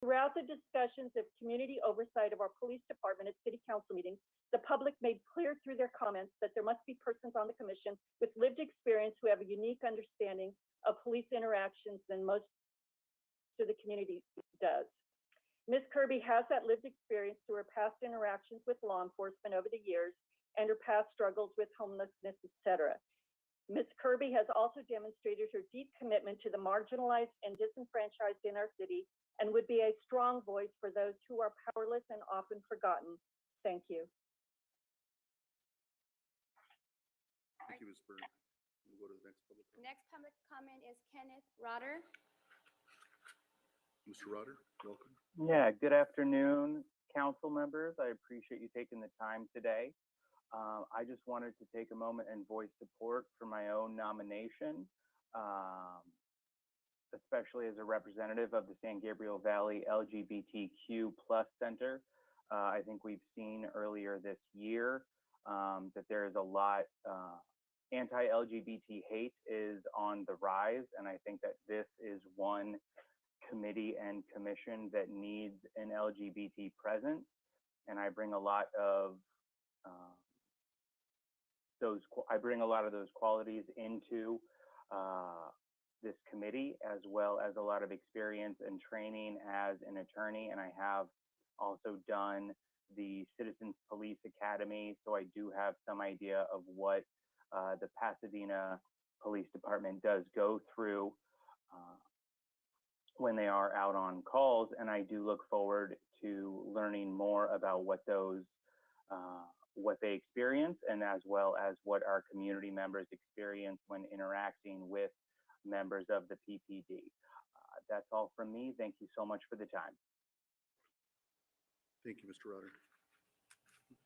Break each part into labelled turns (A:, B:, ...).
A: Throughout the discussions of community oversight of our police department at city council meetings, the public made clear through their comments that there must be persons on the commission with lived experience who have a unique understanding of police interactions than most of the community does. Ms. Kirby has that lived experience through her past interactions with law enforcement over the years and her past struggles with homelessness, etc. Ms. Kirby has also demonstrated her deep commitment to the marginalized and disenfranchised in our city and would be a strong voice for those who are powerless and often forgotten. Thank you.
B: Thank you, Ms. Byrne. We'll go to the next public comment.
C: Next public comment is Kenneth Rotter.
B: Mr. Rotter, welcome.
D: Yeah, good afternoon, council members. I appreciate you taking the time today. I just wanted to take a moment and voice support for my own nomination, especially as a representative of the San Gabriel Valley LGBTQ+ Center. I think we've seen earlier this year that there is a lot, anti-LGBT hate is on the rise, and I think that this is one committee and commission that needs an LGBT presence, and I bring a lot of those qualities into this committee, as well as a lot of experience and training as an attorney, and I have also done the Citizens Police Academy, so I do have some idea of what the Pasadena Police Department does go through when they are out on calls, and I do look forward to learning more about what those what they experience, and as well as what our community members experience when interacting with members of the PPD. That's all from me. Thank you so much for the time.
B: Thank you, Mr. Rotter.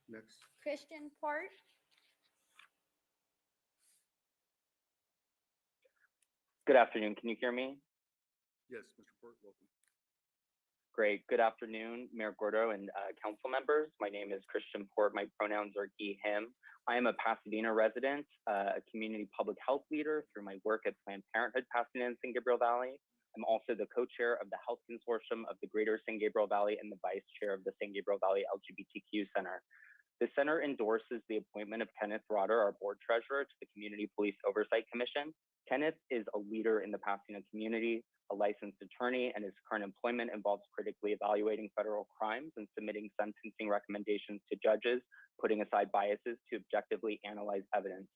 B: Next.
C: Christian Port.
E: Good afternoon. Can you hear me?
B: Yes, Mr. Port, welcome.
E: Great. Good afternoon, Mayor Gordo and council members. My name is Christian Port. My pronouns are he, him. I am a Pasadena resident, a community public health leader through my work at Planned Parenthood Pasadena and San Gabriel Valley. I'm also the co-chair of the Health Consortium of the Greater San Gabriel Valley and the vice chair of the San Gabriel Valley LGBTQ Center. The center endorses the appointment of Kenneth Rotter, our board treasurer, to the Community Police Oversight Commission. Kenneth is a leader in the Pasadena community, a licensed attorney, and his current employment involves critically evaluating federal crimes and submitting sentencing recommendations to judges, putting aside biases to objectively analyze evidence.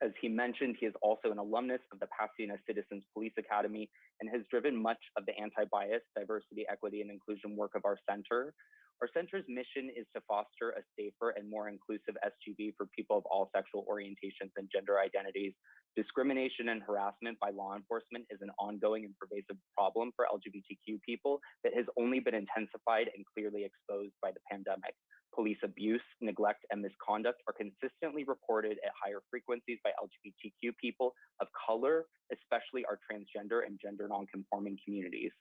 E: As he mentioned, he is also an alumnus of the Pasadena Citizens Police Academy and has driven much of the anti-bias, diversity, equity, and inclusion work of our center. Our center's mission is to foster a safer and more inclusive SGV for people of all sexual orientations and gender identities. Discrimination and harassment by law enforcement is an ongoing and pervasive problem for LGBTQ people that has only been intensified and clearly exposed by the pandemic. Police abuse, neglect, and misconduct are consistently reported at higher frequencies by LGBTQ people of color, especially our transgender and gender nonconforming communities.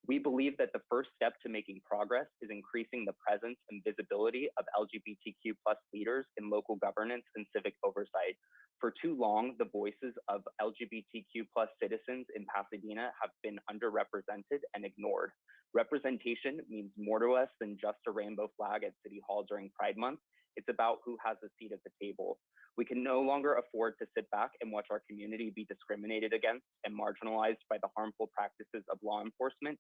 E: We believe that the first step to making progress is increasing the presence and visibility of LGBTQ+ leaders in local governance and civic oversight. For too long, the voices of LGBTQ+ citizens in Pasadena have been underrepresented and ignored. Representation means more to us than just a rainbow flag at City Hall during Pride Month. It's about who has a seat at the table. We can no longer afford to sit back and watch our community be discriminated against and marginalized by the harmful practices of law enforcement.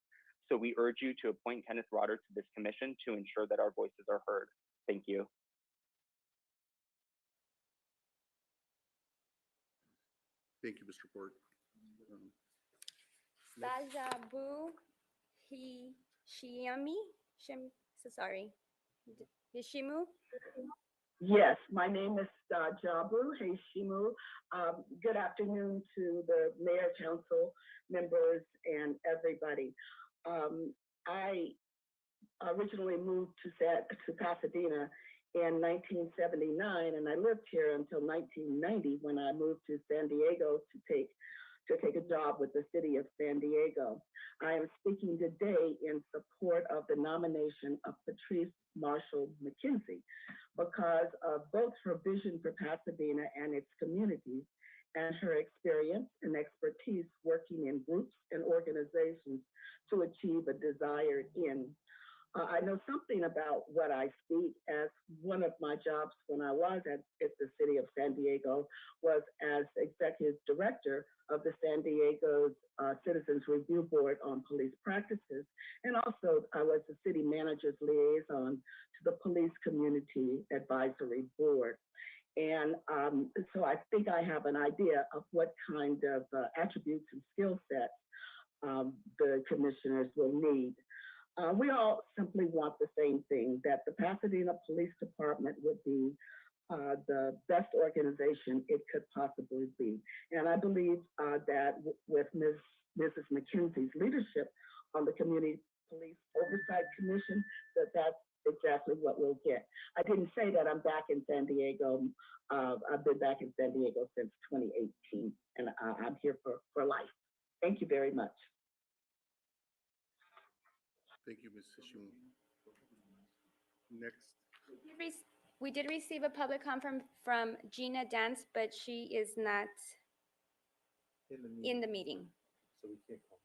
E: So we urge you to appoint Kenneth Rotter to this commission to ensure that our voices are heard. Thank you.
B: Thank you, Mr. Port.
C: Bajabu Hishimu.
F: Yes, my name is Jabu Heishimu. Good afternoon to the mayor, council members, and everybody. I originally moved to Pasadena in 1979, and I lived here until 1990 when I moved to San Diego to take a job with the city of San Diego. I am speaking today in support of the nomination of Patrice Marshall McKenzie because of both her vision for Pasadena and its communities and her experience and expertise working in groups and organizations to achieve a desired end. I know something about what I speak, as one of my jobs when I was at the city of San Diego was as executive director of the San Diego's Citizens Review Board on Police Practices. And also I was the city manager's liaison to the Police Community Advisory Board. And so I think I have an idea of what kind of attributes and skill sets the commissioners will need. We all simply want the same thing, that the Pasadena Police Department would be the best organization it could possibly be. And I believe that with Mrs. McKenzie's leadership on the Community Police Oversight Commission, that's exactly what we'll get. I didn't say that I'm back in San Diego. I've been back in San Diego since 2018, and I'm here for life. Thank you very much.
B: Thank you, Ms. Ishimu. Next,
C: We did receive a public comment from Gina Dance, but she is not in the meeting.
B: so we can't call.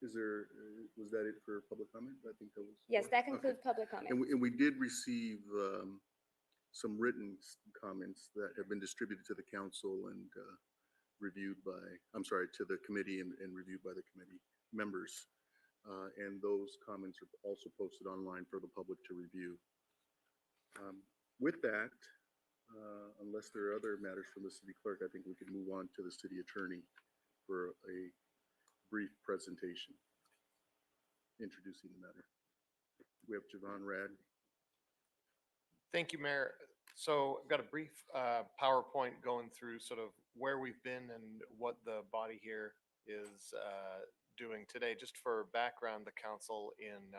B: Is there, was that it for public comment? I think that was.
C: Yes, that
B: Okay.
C: concludes public comment.
B: And we did receive some written comments that have been distributed to the council and reviewed by, I'm sorry, to the committee and reviewed by the committee members. And those comments are also posted online for the public to review. With that, unless there are other matters from the city clerk, I think we could move on to the city attorney for a brief presentation introducing the matter. We have Javon Rad.
G: Thank you, Mayor. So I've got a brief PowerPoint going through sort of where we've been and what the body here is doing today. Just for background, the council in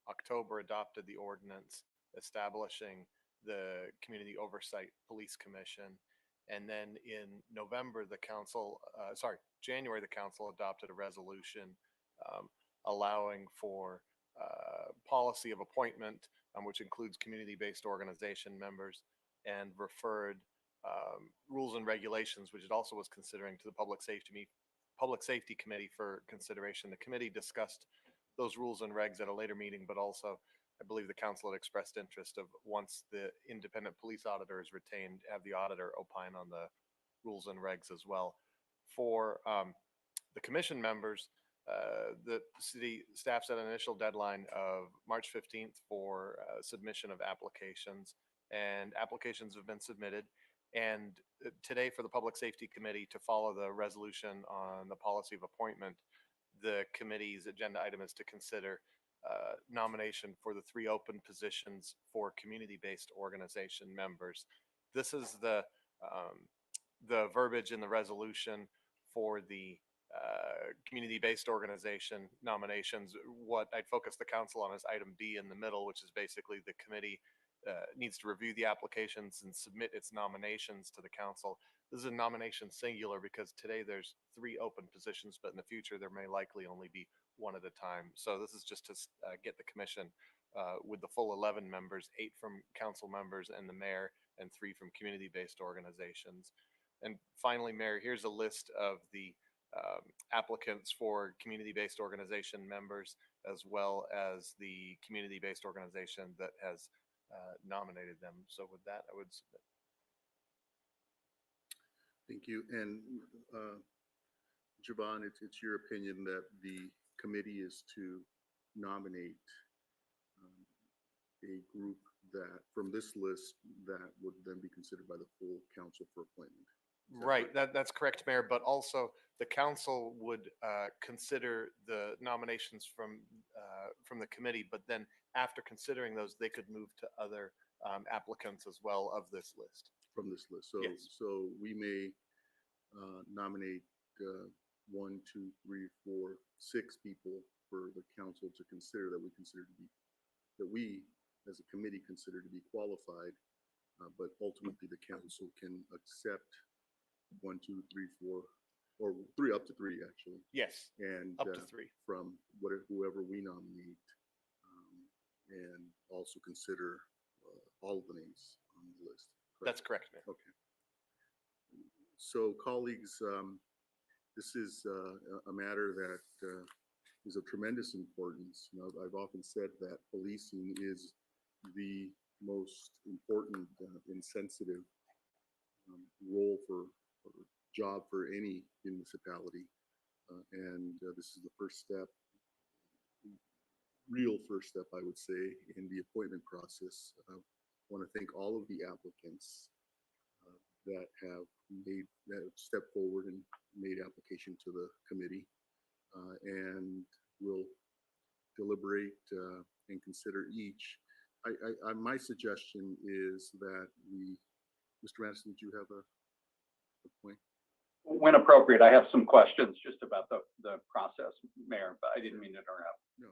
G: October adopted the ordinance establishing the Community Oversight Police Commission. And then in November, the council, January, the council adopted a resolution allowing for policy of appointment, which includes community-based organization members, and referred rules and regulations, which it also was considering, to the Public Safety Committee for consideration. The committee discussed those rules and regs at a later meeting, but also I believe the council had expressed interest of, once the independent police auditor is retained, have the auditor opine on the rules and regs as well. For the commission members, the city staff set an initial deadline of March 15th for submission of applications, and applications have been submitted. And today, for the Public Safety Committee to follow the resolution on the policy of appointment, the committee's agenda item is to consider nomination for the 3 open positions for community-based organization members. This is the verbiage in the resolution for the community-based organization nominations. What I'd focus the council on is item B in the middle, which is basically the committee needs to review the applications and submit its nominations to the council. This is a nomination singular because today there's 3 open positions, but in the future there may likely only be 1 at a time. So this is just to get the commission with the full 11 members, 8 from council members and the mayor, and 3 from community-based organizations. And finally, Mayor, here's a list of the applicants for community-based organization members, as well as the community-based organization that has nominated them. So with that, I would submit.
B: Thank you. And Javon, it's your opinion that the committee is to nominate a group that, from this list, that would then be considered by the full council for appointment.
G: Right, that's correct, Mayor. But also the council would consider the nominations from the committee, but then after considering those, they could move to other applicants as well of this list.
B: From this list. So,
G: yes.
B: So we may nominate 1, 2, 3, 4, 6 people for the council to consider that we as a committee consider to be qualified, but ultimately the council can accept 1, 2, 3, 4, or 3, up to 3 actually.
G: Yes.
B: And
G: up to 3
B: from whoever we nominate, and also consider all of the names on the list. Correct?
G: That's correct, Mayor.
B: Okay. So colleagues, this is a matter that is of tremendous importance. You know, I've often said that policing is the most important and sensitive role or job for any municipality. And this is the first step, real first step, I would say, in the appointment process. I want to thank all of the applicants that have stepped forward and made application to the committee, and will deliberate and consider each. My suggestion is that Mr. Madison, do you have a point?
H: When appropriate, I have some questions just about the process, Mayor, but I didn't mean to interrupt.
B: No.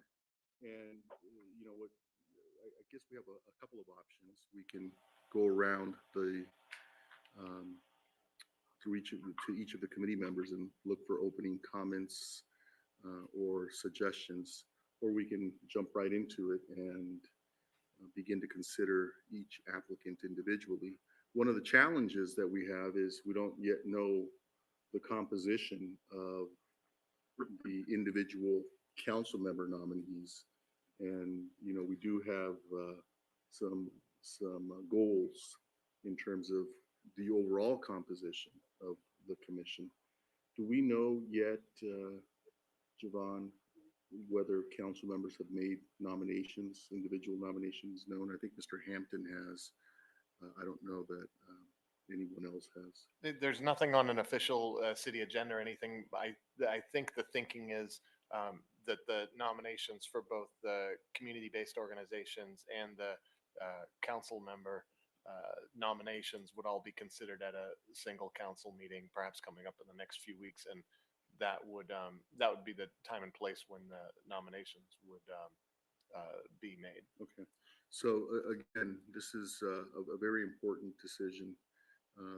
B: And, you know, I guess we have a couple of options. We can go around to each of the committee members and look for opening comments or suggestions, or we can jump right into it and begin to consider each applicant individually. One of the challenges that we have is we don't yet know the composition of the individual council member nominees. And, you know, we do have some goals in terms of the overall composition of the commission. Do we know yet, Javon, whether council members have made nominations, individual nominations known? I think Mr. Hampton has. I don't know that anyone else has.
G: There's nothing on an official city agenda or anything. I think the thinking is that the nominations for both the community-based organizations and the council member nominations would all be considered at a single council meeting, perhaps coming up in the next few weeks, and that would be the time and place when the nominations would be made.
B: Okay. So again, this is a very important decision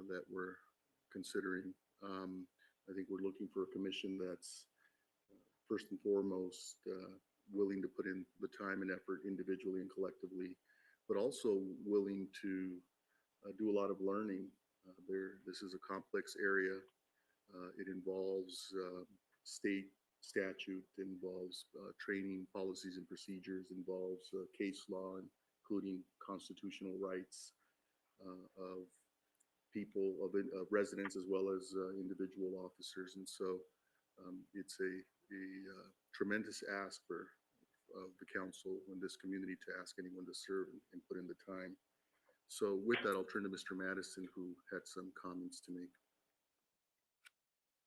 B: that we're considering. I think we're looking for a commission that's first and foremost willing to put in the time and effort individually and collectively, but also willing to do a lot of learning. This is a complex area. It involves state statute, involves training, policies and procedures, involves case law, including constitutional rights of people, of residents, as well as individual officers. And so it's a tremendous ask of the council and this community to ask anyone to serve and put in the time. So with that, I'll turn to Mr. Madison, who had some comments to make.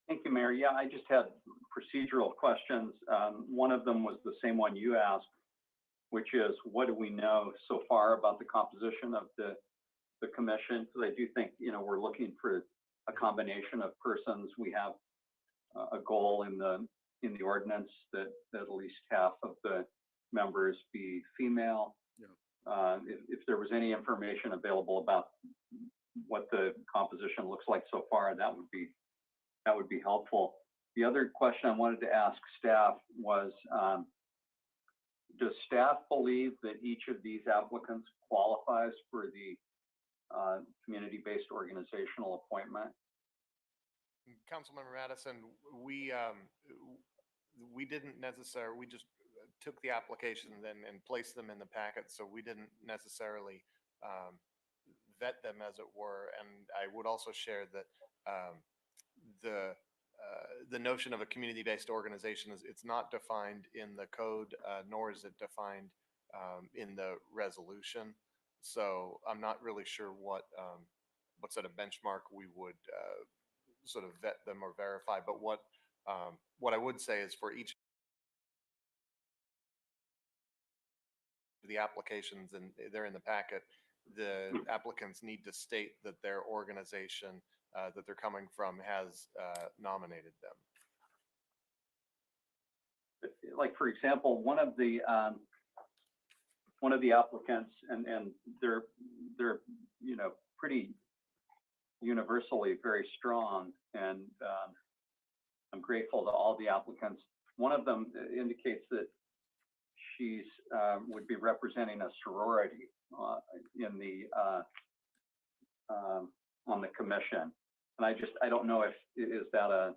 H: Thank you, Mayor. Yeah, I just had procedural questions. One of them was the same one you asked, which is, what do we know so far about the composition of the commission? Because I do think, you know, we're looking for a combination of persons. We have a goal in the ordinance that at least half of the members be female. Yeah. If there was any information available about what the composition looks like so far, that would be helpful. The other question I wanted to ask staff was, does staff believe that each of these applicants qualifies for the community-based organizational appointment?
G: Councilmember Madison, we didn't necessarily, we just took the applications and placed them in the packet, so we didn't necessarily vet them, as it were. And I would also share that the notion of a community-based organization it's not defined in the code, nor is it defined in the resolution. So I'm not really sure what sort of benchmark we would sort of vet them or verify. But what I would say is, for each of the applications, and they're in the packet, the applicants need to state that their organization that they're coming from has nominated them.
H: Like, for example, one of the applicants, and they're you know, pretty universally very strong, and I'm grateful to all the applicants. One of them indicates that she's would be representing a sorority in the on the commission, and I don't know if is that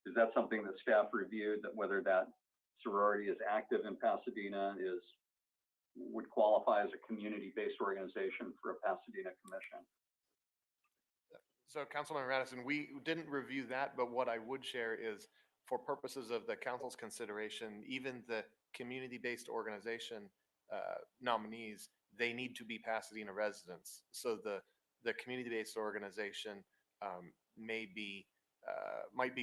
H: is that something that staff reviewed, that whether that sorority is active in Pasadena, would qualify as a community-based organization for a Pasadena commission?
G: So Councilmember Madison, we didn't review that, but what I would share is for purposes of the council's consideration, even the community-based organization nominees, they need to be Pasadena residents. So the community-based organization might be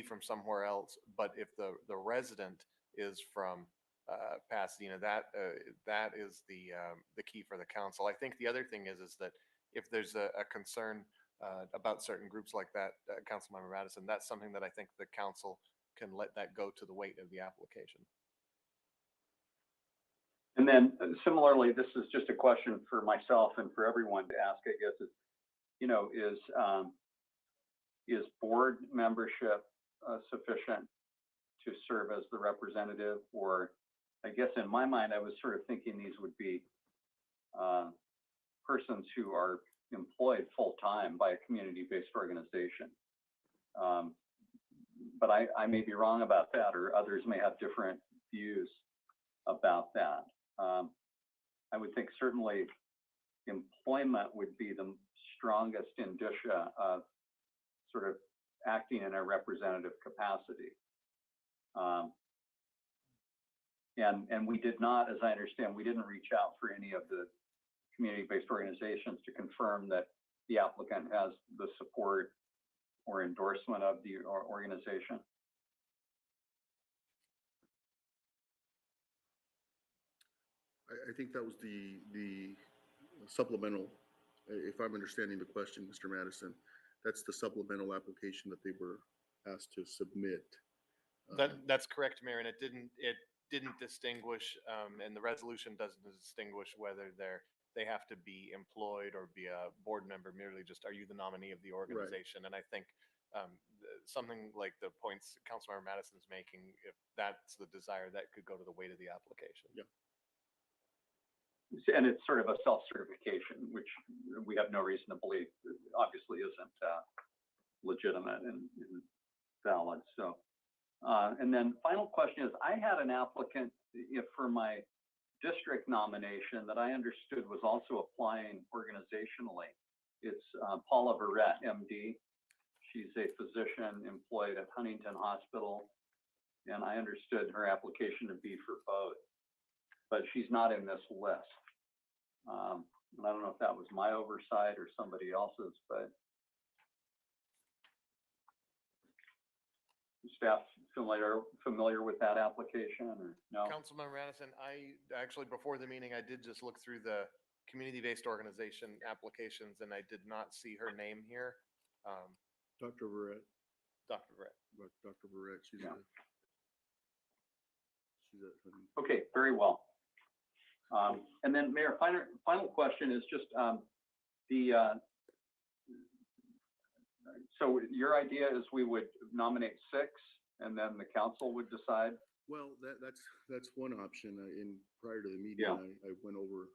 G: from somewhere else, but if the resident is from Pasadena, that is the key for the council. I think the other thing is that if there's a concern about certain groups like that, Councilmember Madison, that's something that I think the council can let that go to the weight of the application.
H: And then similarly, this is just a question for myself and for everyone to ask, I guess, is board membership sufficient to serve as the representative? Or I guess in my mind, I was sort of thinking these would be persons who are employed full-time by a community-based organization. But I may be wrong about that, or others may have different views about that. I would think certainly employment would be the strongest indicia of sort of acting in a representative capacity. And we did not, as I understand, we didn't reach out for any of the community-based organizations to confirm that the applicant has the support or endorsement of the organization.
B: I think that was the supplemental, if I'm understanding the question, Mr. Madison, that's the supplemental application that they were asked to submit.
G: That's correct, Mayor, and it didn't distinguish, and the resolution doesn't distinguish whether they have to be employed or be a board member, merely just, are you the nominee of the organization? Right. And I think something like the points Councilmember Madison is making, if that's the desire, that could go to the weight of the application.
B: Yeah.
H: And it's sort of a self-certification, which we have no reason to believe obviously isn't legitimate and valid. So, and then final question is, I had an applicant for my district nomination that I understood was also applying organizationally. It's Paula Verrett, MD. She's a physician employed at Huntington Hospital, and I understood her application to be for both, but she's not in this list. And I don't know if that was my oversight or somebody else's, but staff familiar with that application, or no?
G: Councilmember Madison, I actually, before the meeting, I did just look through the community-based organization applications, and I did not see her name here.
B: Dr. Verrett.
G: Dr. Verrett.
B: Dr. Verrett, she's
H: yeah.
B: Okay,
H: very well. And then, Mayor, final question is just so your idea is we would nominate 6 and then the council would decide?
B: Well, that's one option. Prior to the meeting,
H: yeah.
B: I went over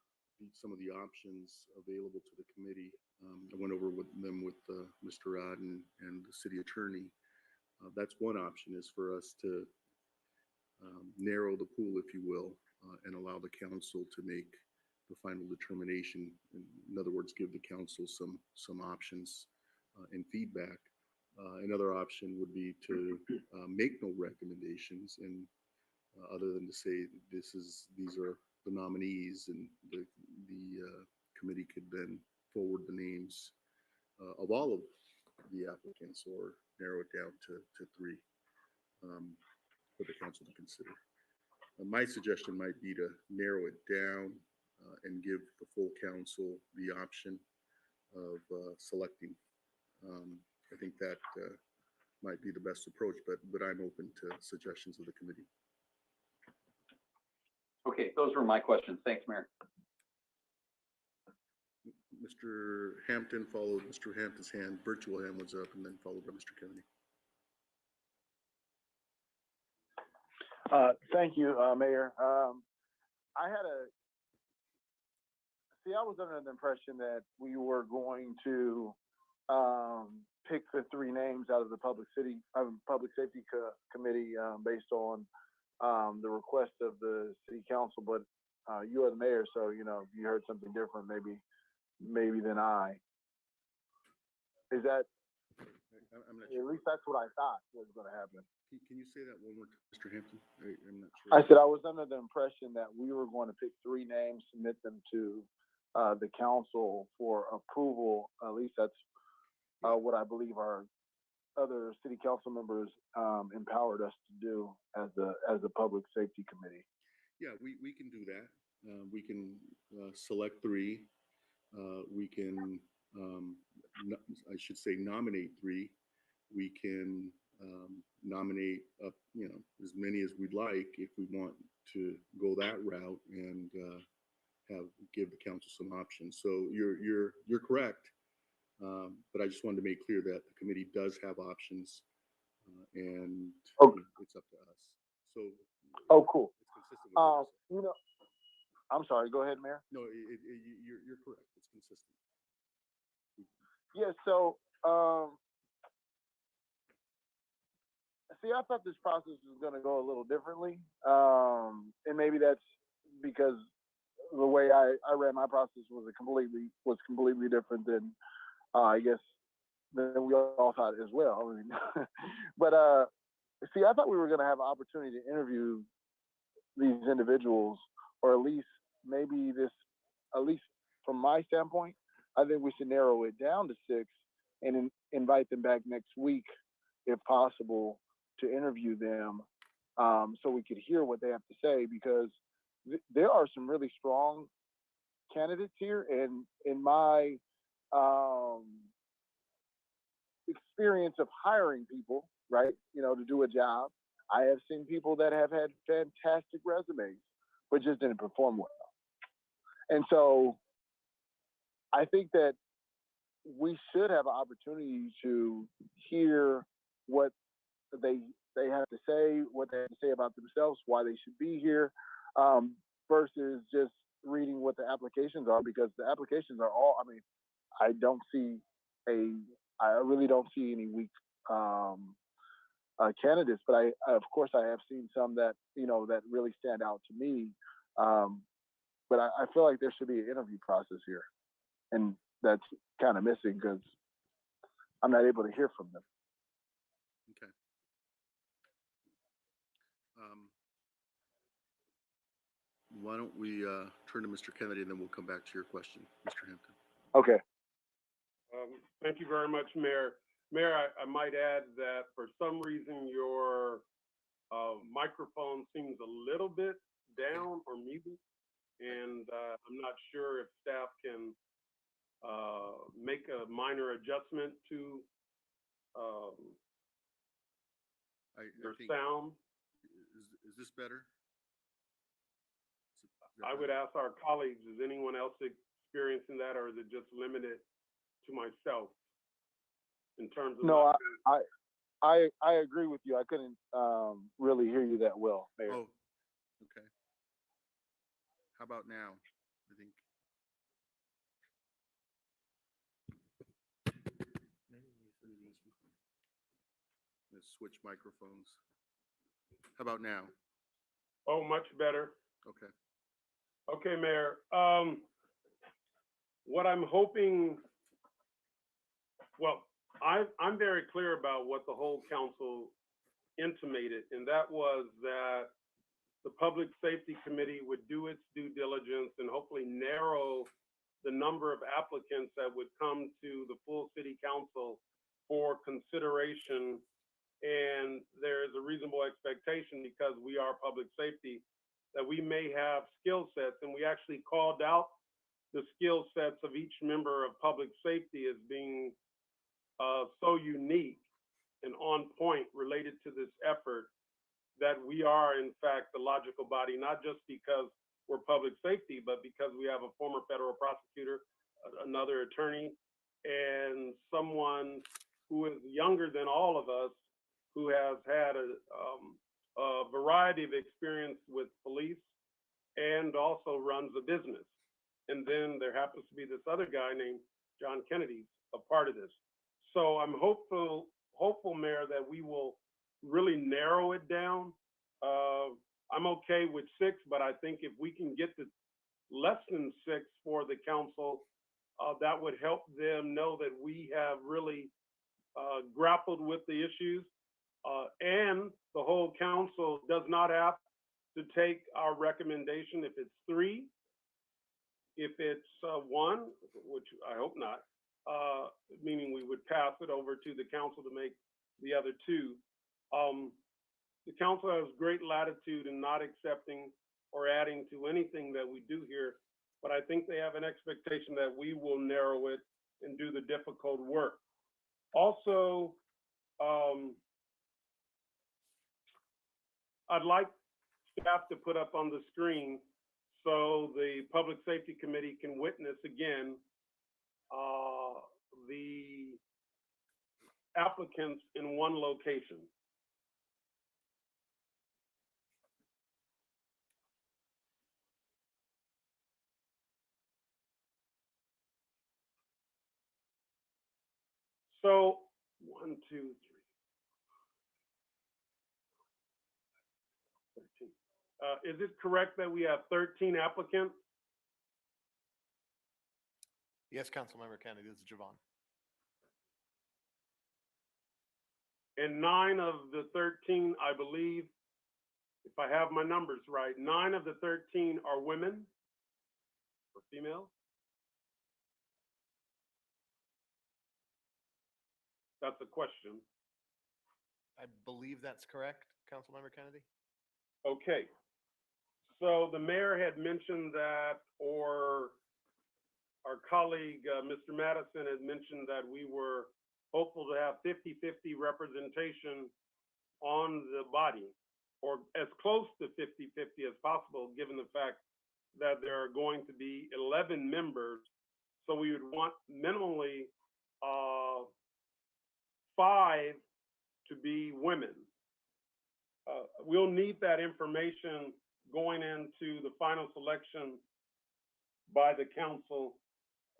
B: some of the options available to the committee. I went over them with Mr. Rodden and the city attorney. That's one option, is for us to narrow the pool, if you will, and allow the council to make the final determination. In other words, give the council some options and feedback. Another option would be to make no recommendations, and other than to say these are the nominees, and the committee could then forward the names of all of the applicants, or narrow it down to 3 for the council to consider. My suggestion might be to narrow it down and give the full council the option of selecting. I think that might be the best approach, but I'm open to suggestions of the committee.
H: Okay, those were my questions. Thanks, Mayor.
B: Mr. Hampton followed Mr. Hampton's hand. Virtual hand was up, and then followed by Mr. Kennedy.
I: Thank you, Mayor. I was under the impression that we were going to pick the three names out of the public safety committee based on the request of the city council, but you are the mayor, so you know if you heard something different, maybe than I. Is that?
B: I'm not
I: At
B: sure.
I: least that's what I thought was going to happen.
B: Can you say that one more time, Mr. Hampton? I'm not sure.
I: I said I was under the impression that we were going to pick three names, submit them to the council for approval. At least that's what I believe our other city council members empowered us to do as the public safety committee.
B: Yeah, we can do that. We can select three. We can, I should say, nominate three. We can nominate up, as many as we'd like if we want to go that route and give the council some options. So you're correct, but I just wanted to make clear that the committee does have options, and it's up to us. So.
I: Oh, cool.
B: It's consistent with what
I: you know, I'm sorry. Go ahead, Mayor.
B: No, you're correct. It's consistent.
I: Yeah. So, see, I thought this process was going to go a little differently, and maybe that's because the way I read my process was completely different than I guess than we all thought as well. I mean, but see, I thought we were going to have an opportunity to interview these individuals, or at least at least from my standpoint, I think we should narrow it down to 6 and invite them back next week, if possible, to interview them, so we could hear what they have to say, because there are some really strong candidates here, and in my experience of hiring people, right, to do a job, I have seen people that have had fantastic resumes, but just didn't perform well. And so I think that we should have an opportunity to hear what they have to say, what they have to say about themselves, why they should be here, versus just reading what the applications are, because the applications are all, I mean, I really don't see any weak candidates, but I of course I have seen some that that really stand out to me, but I feel like there should be an interview process here, and that's kind of missing because I'm not able to hear from them.
B: Okay. Why don't we turn to Mr. Kennedy, and then we'll come back to your question, Mr. Hampton.
I: Okay.
J: Thank you very much, Mayor. Mayor, I might add that for some reason your microphone seems a little bit down or muted, and I'm not sure if staff can make a minor adjustment to your sound.
B: Is this better?
J: I would ask our colleagues, is anyone else experiencing that, or is it just limited to myself in terms of?
I: No, I agree with you. I couldn't really hear you that well, Mayor.
B: Oh, okay. How about now? I think. Let's switch microphones. How about now?
J: Oh, much better.
B: Okay.
J: Okay, Mayor. What I'm hoping, well, I'm very clear about what the whole council intimated, and that was that the Public Safety Committee would do its due diligence and hopefully narrow the number of applicants that would come to the full city council for consideration. And there's a reasonable expectation, because we are public safety, that we may have skill sets, and we actually called out the skill sets of each member of public safety as being so unique and on point related to this effort, that we are in fact the logical body, not just because we're public safety, but because we have a former federal prosecutor, another attorney, and someone who is younger than all of us, who has had a variety of experience with police and also runs a business. And then there happens to be this other guy named John Kennedy, a part of this. So I'm hopeful, Mayor, that we will really narrow it down. I'm okay with 6, but I think if we can get to less than 6 for the council, that would help them know that we have really grappled with the issues. And the whole council does not have to take our recommendation if it's 3, if it's 1, which I hope not, meaning we would pass it over to the council to make the other 2. The council has great latitude in not accepting or adding to anything that we do here, but I think they have an expectation that we will narrow it and do the difficult work. Also, I'd like staff to put up on the screen so the Public Safety Committee can witness again the applicants in one location. So 1, 2, 3, 13. Is it correct that we have 13 applicants?
G: Yes, Councilmember Kennedy, this is Javon.
J: And 9 of the 13, I believe, if I have my numbers right, 9 of the 13 are women or female. That's a question.
G: I believe that's correct, Councilmember Kennedy.
J: Okay. So the mayor had mentioned that, or our colleague, Mr. Madison, had mentioned that we were hopeful to have 50-50 representation on the body, or as close to 50-50 as possible, given the fact that there are going to be 11 members. So we would want minimally 5 to be women. We'll need that information going into the final selection by the council.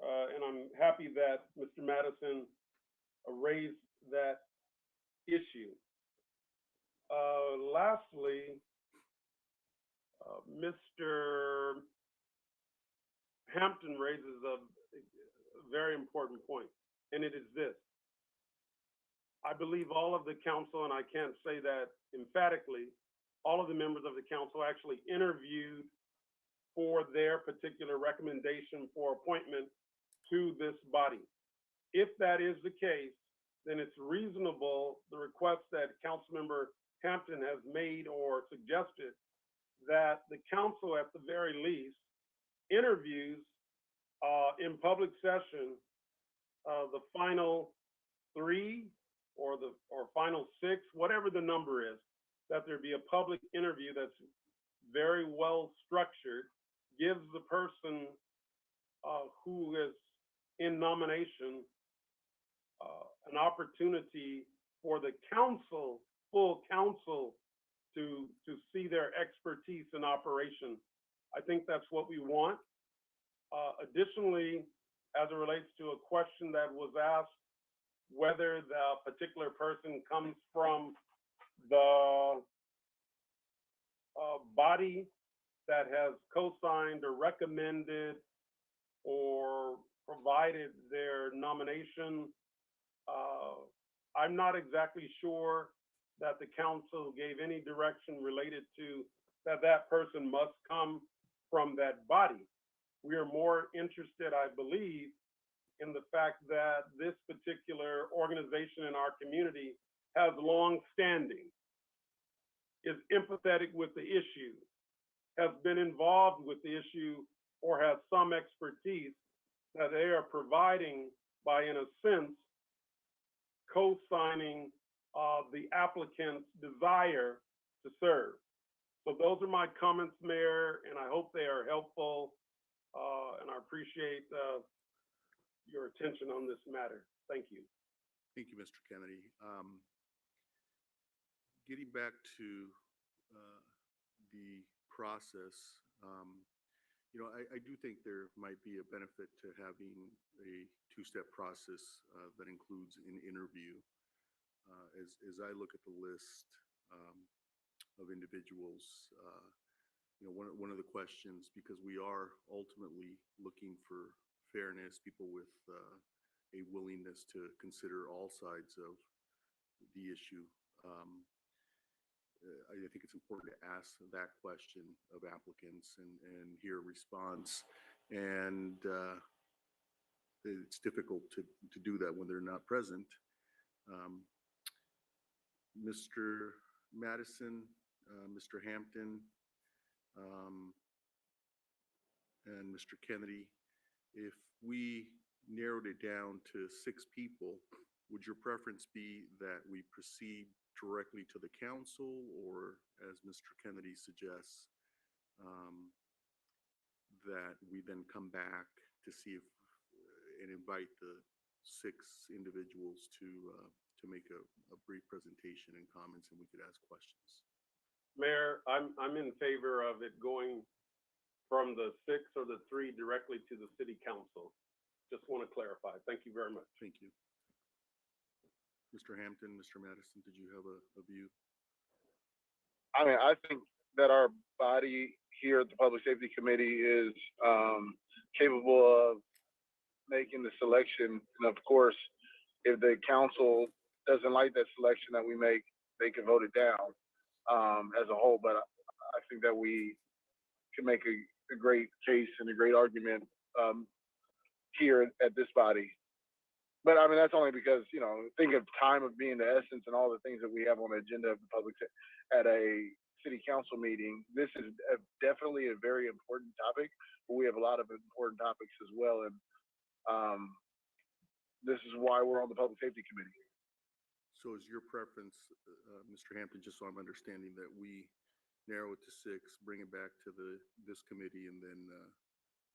J: And I'm happy that Mr. Madison raised that issue. Lastly, Mr. Hampton raises a very important point, and it is this. I believe all of the council, and I can't say that emphatically, all of the members of the council actually interviewed for their particular recommendation for appointment to this body. If that is the case, then it's reasonable, the request that Councilmember Hampton has made or suggested, that the council at the very least interviews in public session the final 3 or final 6, whatever the number is, that there be a public interview that's very well structured, gives the person who is in nomination an opportunity for the council, full council, to see their expertise in operation. I think that's what we want. Additionally, as it relates to a question that was asked, whether the particular person comes from the body that has co-signed or recommended or provided their nomination. I'm not exactly sure that the council gave any direction related to that person must come from that body. We are more interested, I believe, in the fact that this particular organization in our community has long standing, is empathetic with the issue, has been involved with the issue, or has some expertise that they are providing by, in a sense, co-signing the applicant's desire to serve. So those are my comments, Mayor, and I hope they are helpful, and I appreciate your attention on this matter. Thank you.
B: Thank you, Mr. Kennedy. Getting back to the process, I do think there might be a benefit to having a two-step process that includes an interview. As I look at the list of individuals, one of the questions, because we are ultimately looking for fairness, people with a willingness to consider all sides of the issue. I think it's important to ask that question of applicants and hear a response. And it's difficult to do that when they're not present. Mr. Madison, Mr. Hampton, and Mr. Kennedy, if we narrowed it down to 6 people, would your preference be that we proceed directly to the council, or as Mr. Kennedy suggests, that we then come back to see if and invite the 6 individuals to make a brief presentation and comments, and we could ask questions?
J: Mayor, I'm in favor of it going from the 6 or the 3 directly to the city council. Just want to clarify. Thank you very much.
B: Thank you. Mr. Hampton, Mr. Madison, did you have a view?
I: I mean, I think that our body here at the Public Safety Committee is capable of making the selection. And of course, if the council doesn't like that selection that we make, they can vote it down as a whole. But I think that we can make a great case and a great argument here at this body. But I mean, that's only because, think of time of being the essence and all the things that we have on the agenda of the public at a city council meeting. This is definitely a very important topic, but we have a lot of important topics as well. And this is why we're on the Public Safety Committee.
B: So is your preference, Mr. Hampton, just so I'm understanding, that we narrow it to 6, bring it back to this committee, and then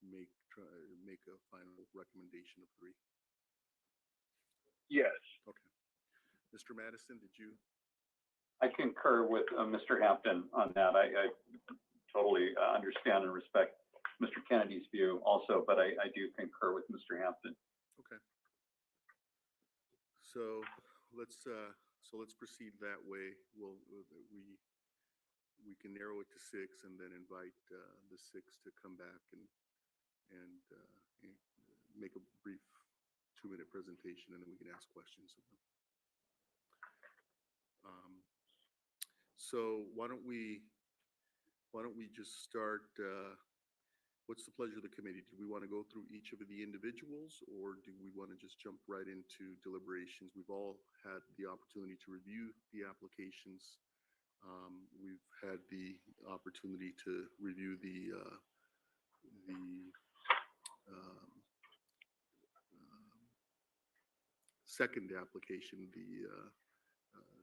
B: make a final recommendation of 3?
I: Yes.
B: Okay. Mr. Madison, did you?
H: I concur with Mr. Hampton on that. I totally understand and respect Mr. Kennedy's view also, but I do concur with Mr. Hampton.
B: Okay. So let's proceed that way. We can narrow it to 6 and then invite the 6 to come back and make a brief 2-minute presentation, and then we can ask questions of them. So why don't we just start? What's the pleasure of the committee? Do we want to go through each of the individuals, or do we want to just jump right into deliberations? We've all had the opportunity to review the applications. We've had the opportunity to review the second application, the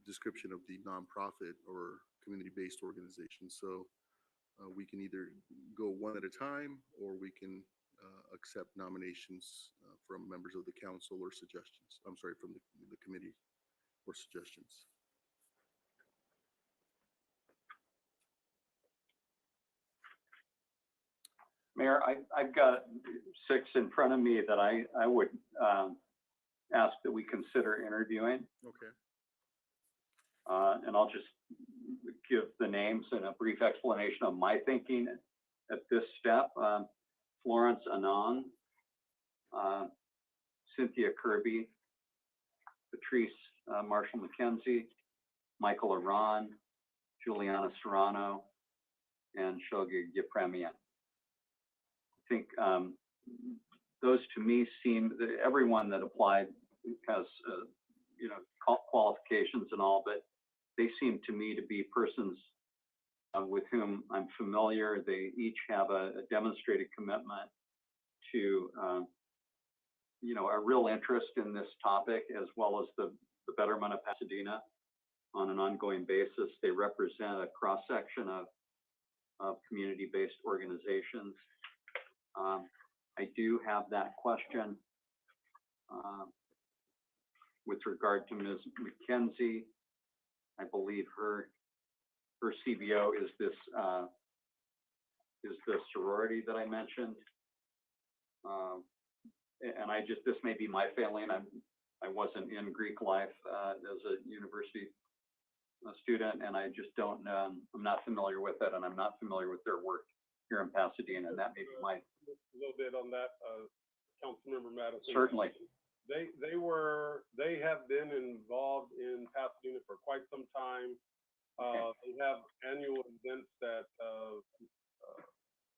B: description of the nonprofit or community-based organization. So we can either go one at a time, or we can accept nominations from members of the council or suggestions. I'm sorry, from the committee or suggestions.
H: Mayor, I've got 6 in front of me that I would ask that we consider interviewing.
B: Okay.
H: And I'll just give the names and a brief explanation of my thinking at this step. Florence Anand, Cynthia Kirby, Patrice Marshall McKenzie, Michael Aran, Juliana Serrano, and Shogi Yepremian. I think those to me seem, everyone that applied has qualifications and all, but they seem to me to be persons with whom I'm familiar. They each have a demonstrated commitment to a real interest in this topic, as well as the betterment of Pasadena on an ongoing basis. They represent a cross-section of community-based organizations. I do have that question with regard to Ms. McKenzie. I believe her CBO is this is the sorority that I mentioned. And this may be my failing. I wasn't in Greek life as a university student, and I just don't, I'm not familiar with it, and I'm not familiar with their work here in Pasadena, and that may be my.
J: A little bit on that, Councilmember Madison.
H: Certainly.
J: They have been involved in Pasadena for quite some time. They have annual events that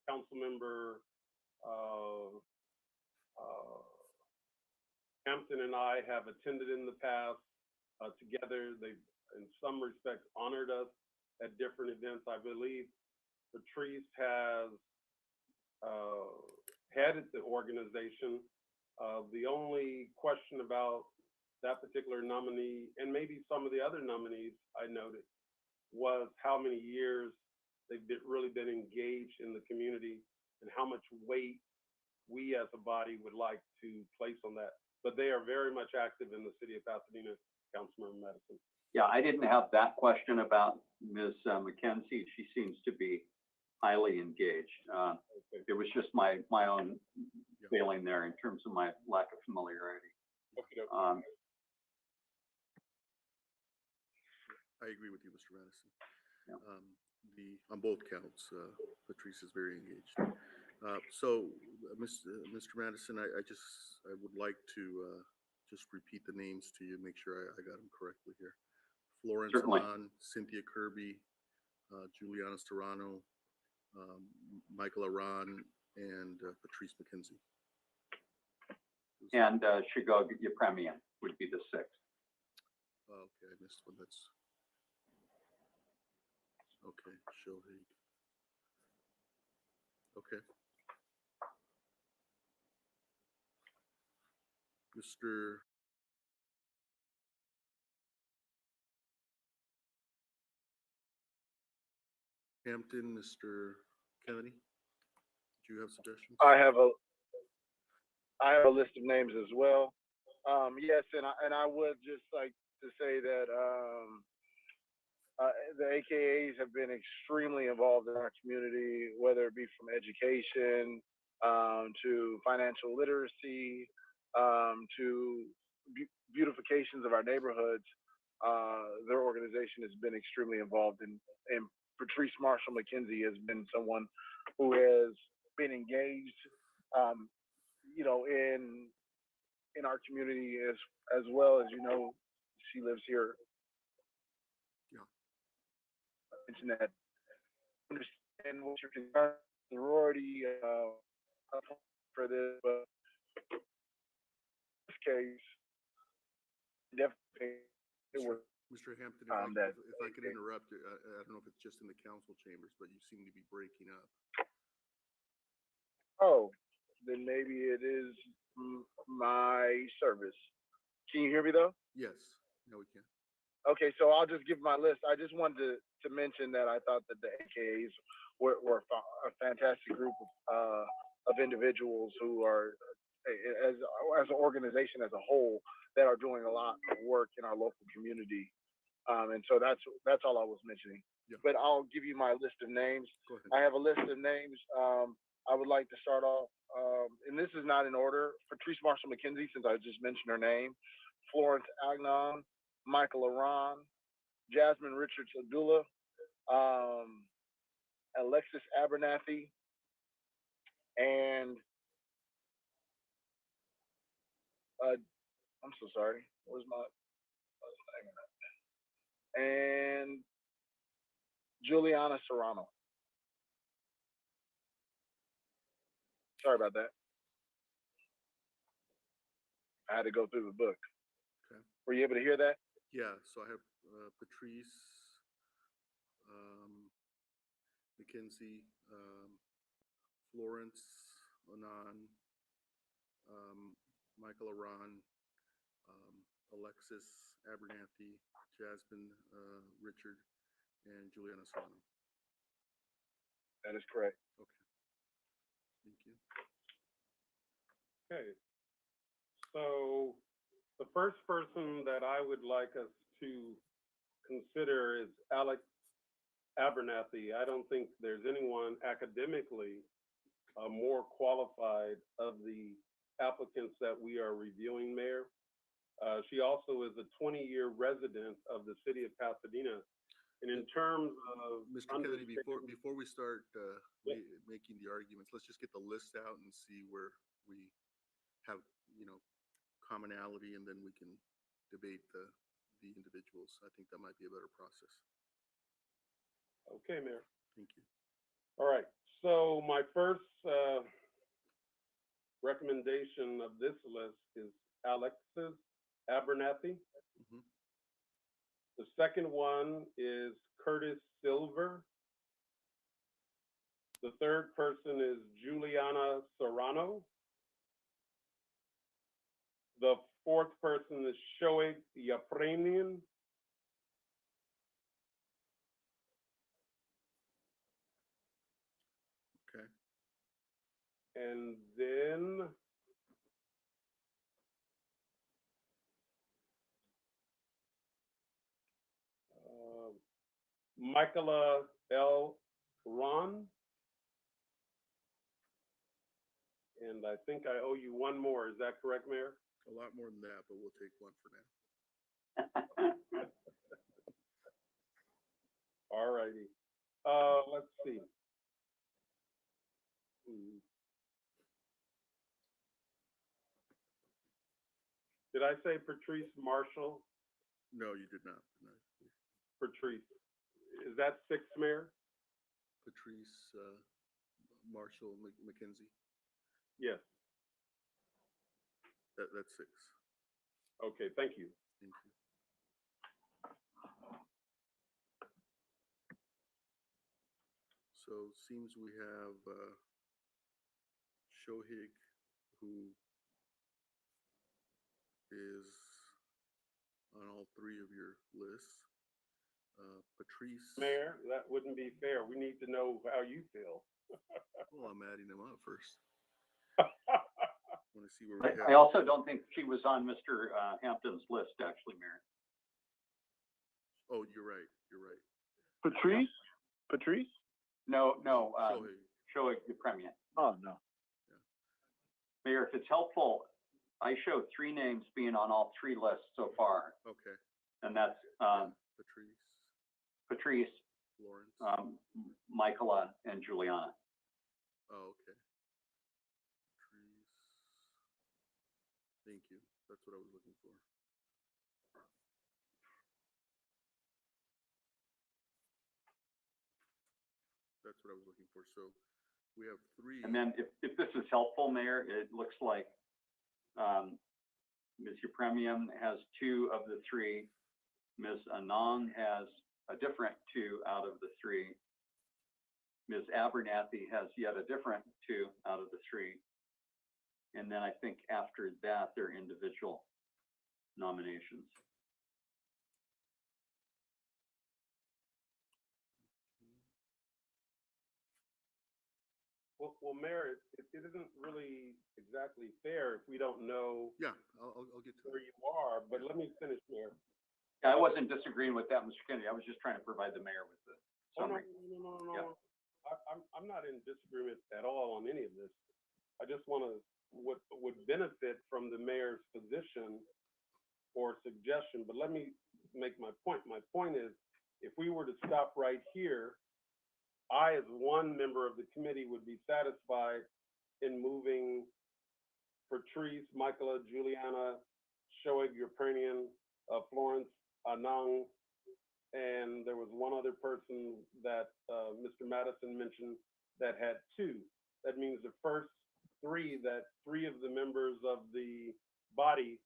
J: Councilmember Hampton and I have attended in the past together. They've, in some respects, honored us at different events. I believe Patrice has headed the organization. The only question about that particular nominee, and maybe some of the other nominees I noted, was how many years they've really been engaged in the community and how much weight we as a body would like to place on that. But they are very much active in the city of Pasadena, Councilmember Madison.
H: Yeah, I didn't have that question about Ms. McKenzie. She seems to be highly engaged. It was just my own failing there in terms of my lack of familiarity.
B: I agree with you, Mr. Madison.
H: Yeah.
B: On both counts, Patrice is very engaged. So, Mr. Madison, I would like to just repeat the names to you, make sure I got them correctly here. Florence Aman, Cynthia Kirby, Juliana Serrano, Michael Aran, and Patrice McKenzie.
H: And Shigog Yepremian would be the sixth.
B: Okay, I missed one. That's okay. Shohei. Okay. Mr. Hampton, Mr. Kennedy, do you have suggestions?
I: I have a list of names as well. Yes, and I would just like to say that the AKAs have been extremely involved in our community, whether it be from education to financial literacy to beautifications of our neighborhoods. Their organization has been extremely involved in. And Patrice Marshall McKenzie has been someone who has been engaged, in our community as well as, she lives here.
B: Yeah.
I: I mentioned that. Understand what your concern, sorority for this, but in this case, definitely it was.
B: Mr. Hampton, if I could interrupt, I don't know if it's just in the council chambers, but you seem to be breaking up.
I: Oh, then maybe it is my service. Can you hear me though?
B: Yes, no, we can.
I: Okay, so I'll just give my list. I just wanted to mention that I thought that the AKAs were a fantastic group of individuals who are, as an organization as a whole, that are doing a lot of work in our local community. And so that's all I was mentioning.
B: Yeah.
I: But I'll give you my list of names.
B: Go ahead.
I: I have a list of names. I would like to start off, and this is not in order. Patrice Marshall McKenzie, since I just mentioned her name. Florence Agnon, Michael Aran, Jasmine Richards Abdullah, Alexis Abernathy, and I'm so sorry. Where's my and Juliana Serrano. Sorry about that. I had to go through the book.
B: Okay.
I: Were you able to hear that?
B: Yeah, so I have Patrice, McKenzie, Florence Anan, Michael Aran, Alexis Abernathy, Jasmine Richard, and Juliana Serrano.
I: That is correct.
B: Okay. Thank you.
J: Okay. So the first person that I would like us to consider is Abernathy. I don't think there's anyone academically more qualified of the applicants that we are reviewing, Mayor. She also is a 20-year resident of the city of Pasadena. And in terms of
B: Mr. Kennedy, before we start making the arguments, let's just get the list out and see where we have, commonality, and then we can debate the individuals. I think that might be a better process.
J: Okay, Mayor.
B: Thank you.
J: All right. So my first recommendation of this list is Alexis Abernathy.
B: Mhm.
J: The second one is Curtis Silver. The third person is Juliana Serrano. The fourth person is Shoaib Yapranian.
B: Okay.
J: And then Michaela L. Ron. And I think I owe you one more. Is that correct, Mayor?
B: A lot more than that, but we'll take one for now.
J: All righty. Let's see. Did I say Patrice Marshall?
B: No, you did not. No.
J: Patrice. Is that six, Mayor?
B: Patrice Marshall McKenzie.
J: Yes.
B: That's six.
J: Okay, thank you.
B: Thank you. So seems we have Shohig, who is on all three of your lists. Patrice.
J: Mayor, that wouldn't be fair. We need to know how you feel.
B: Well, I'm adding them up first. Want to see where we have.
H: I also don't think she was on Mr. Hampton's list, actually, Mayor.
B: Oh, you're right. You're right.
I: Patrice? Patrice?
H: No,
B: Shohig.
H: Shoaib Yapranian.
I: Oh, no.
H: Mayor, if it's helpful, I show three names being on all three lists so far,
B: Okay.
H: and that's
B: Patrice,
H: Patrice,
B: Lawrence.
H: Michaela, and Juliana.
B: Oh, okay. Patrice. Thank you. That's what I was looking for. That's what I was looking for. So we have three.
H: And then if this is helpful, Mayor, it looks like Ms. Yapranian has two of the three. Ms. Anong has a different two out of the three. Ms. Abernathy has yet a different two out of the three. And then I think after that, they're individual nominations.
J: Well, Mayor, it isn't really exactly fair if we don't know
B: Yeah, I'll get to
J: where
B: it.
J: you are, but let me finish, Mayor.
H: Yeah, I wasn't disagreeing with that, Mr. Kennedy. I was just trying to provide the mayor with the
J: Oh, no,
H: summary.
J: no.
H: Yeah.
J: I'm not in disagreement at all on any of this. I just want to, what would benefit from the mayor's position or suggestion, but let me make my point. My point is, if we were to stop right here, I, as one member of the committee, would be satisfied in moving Patrice, Michaela, Juliana, Shoaib Yapranian, Florence, Anang, and there was one other person that Mr. Madison mentioned that had two. That means the first three of the members of the body,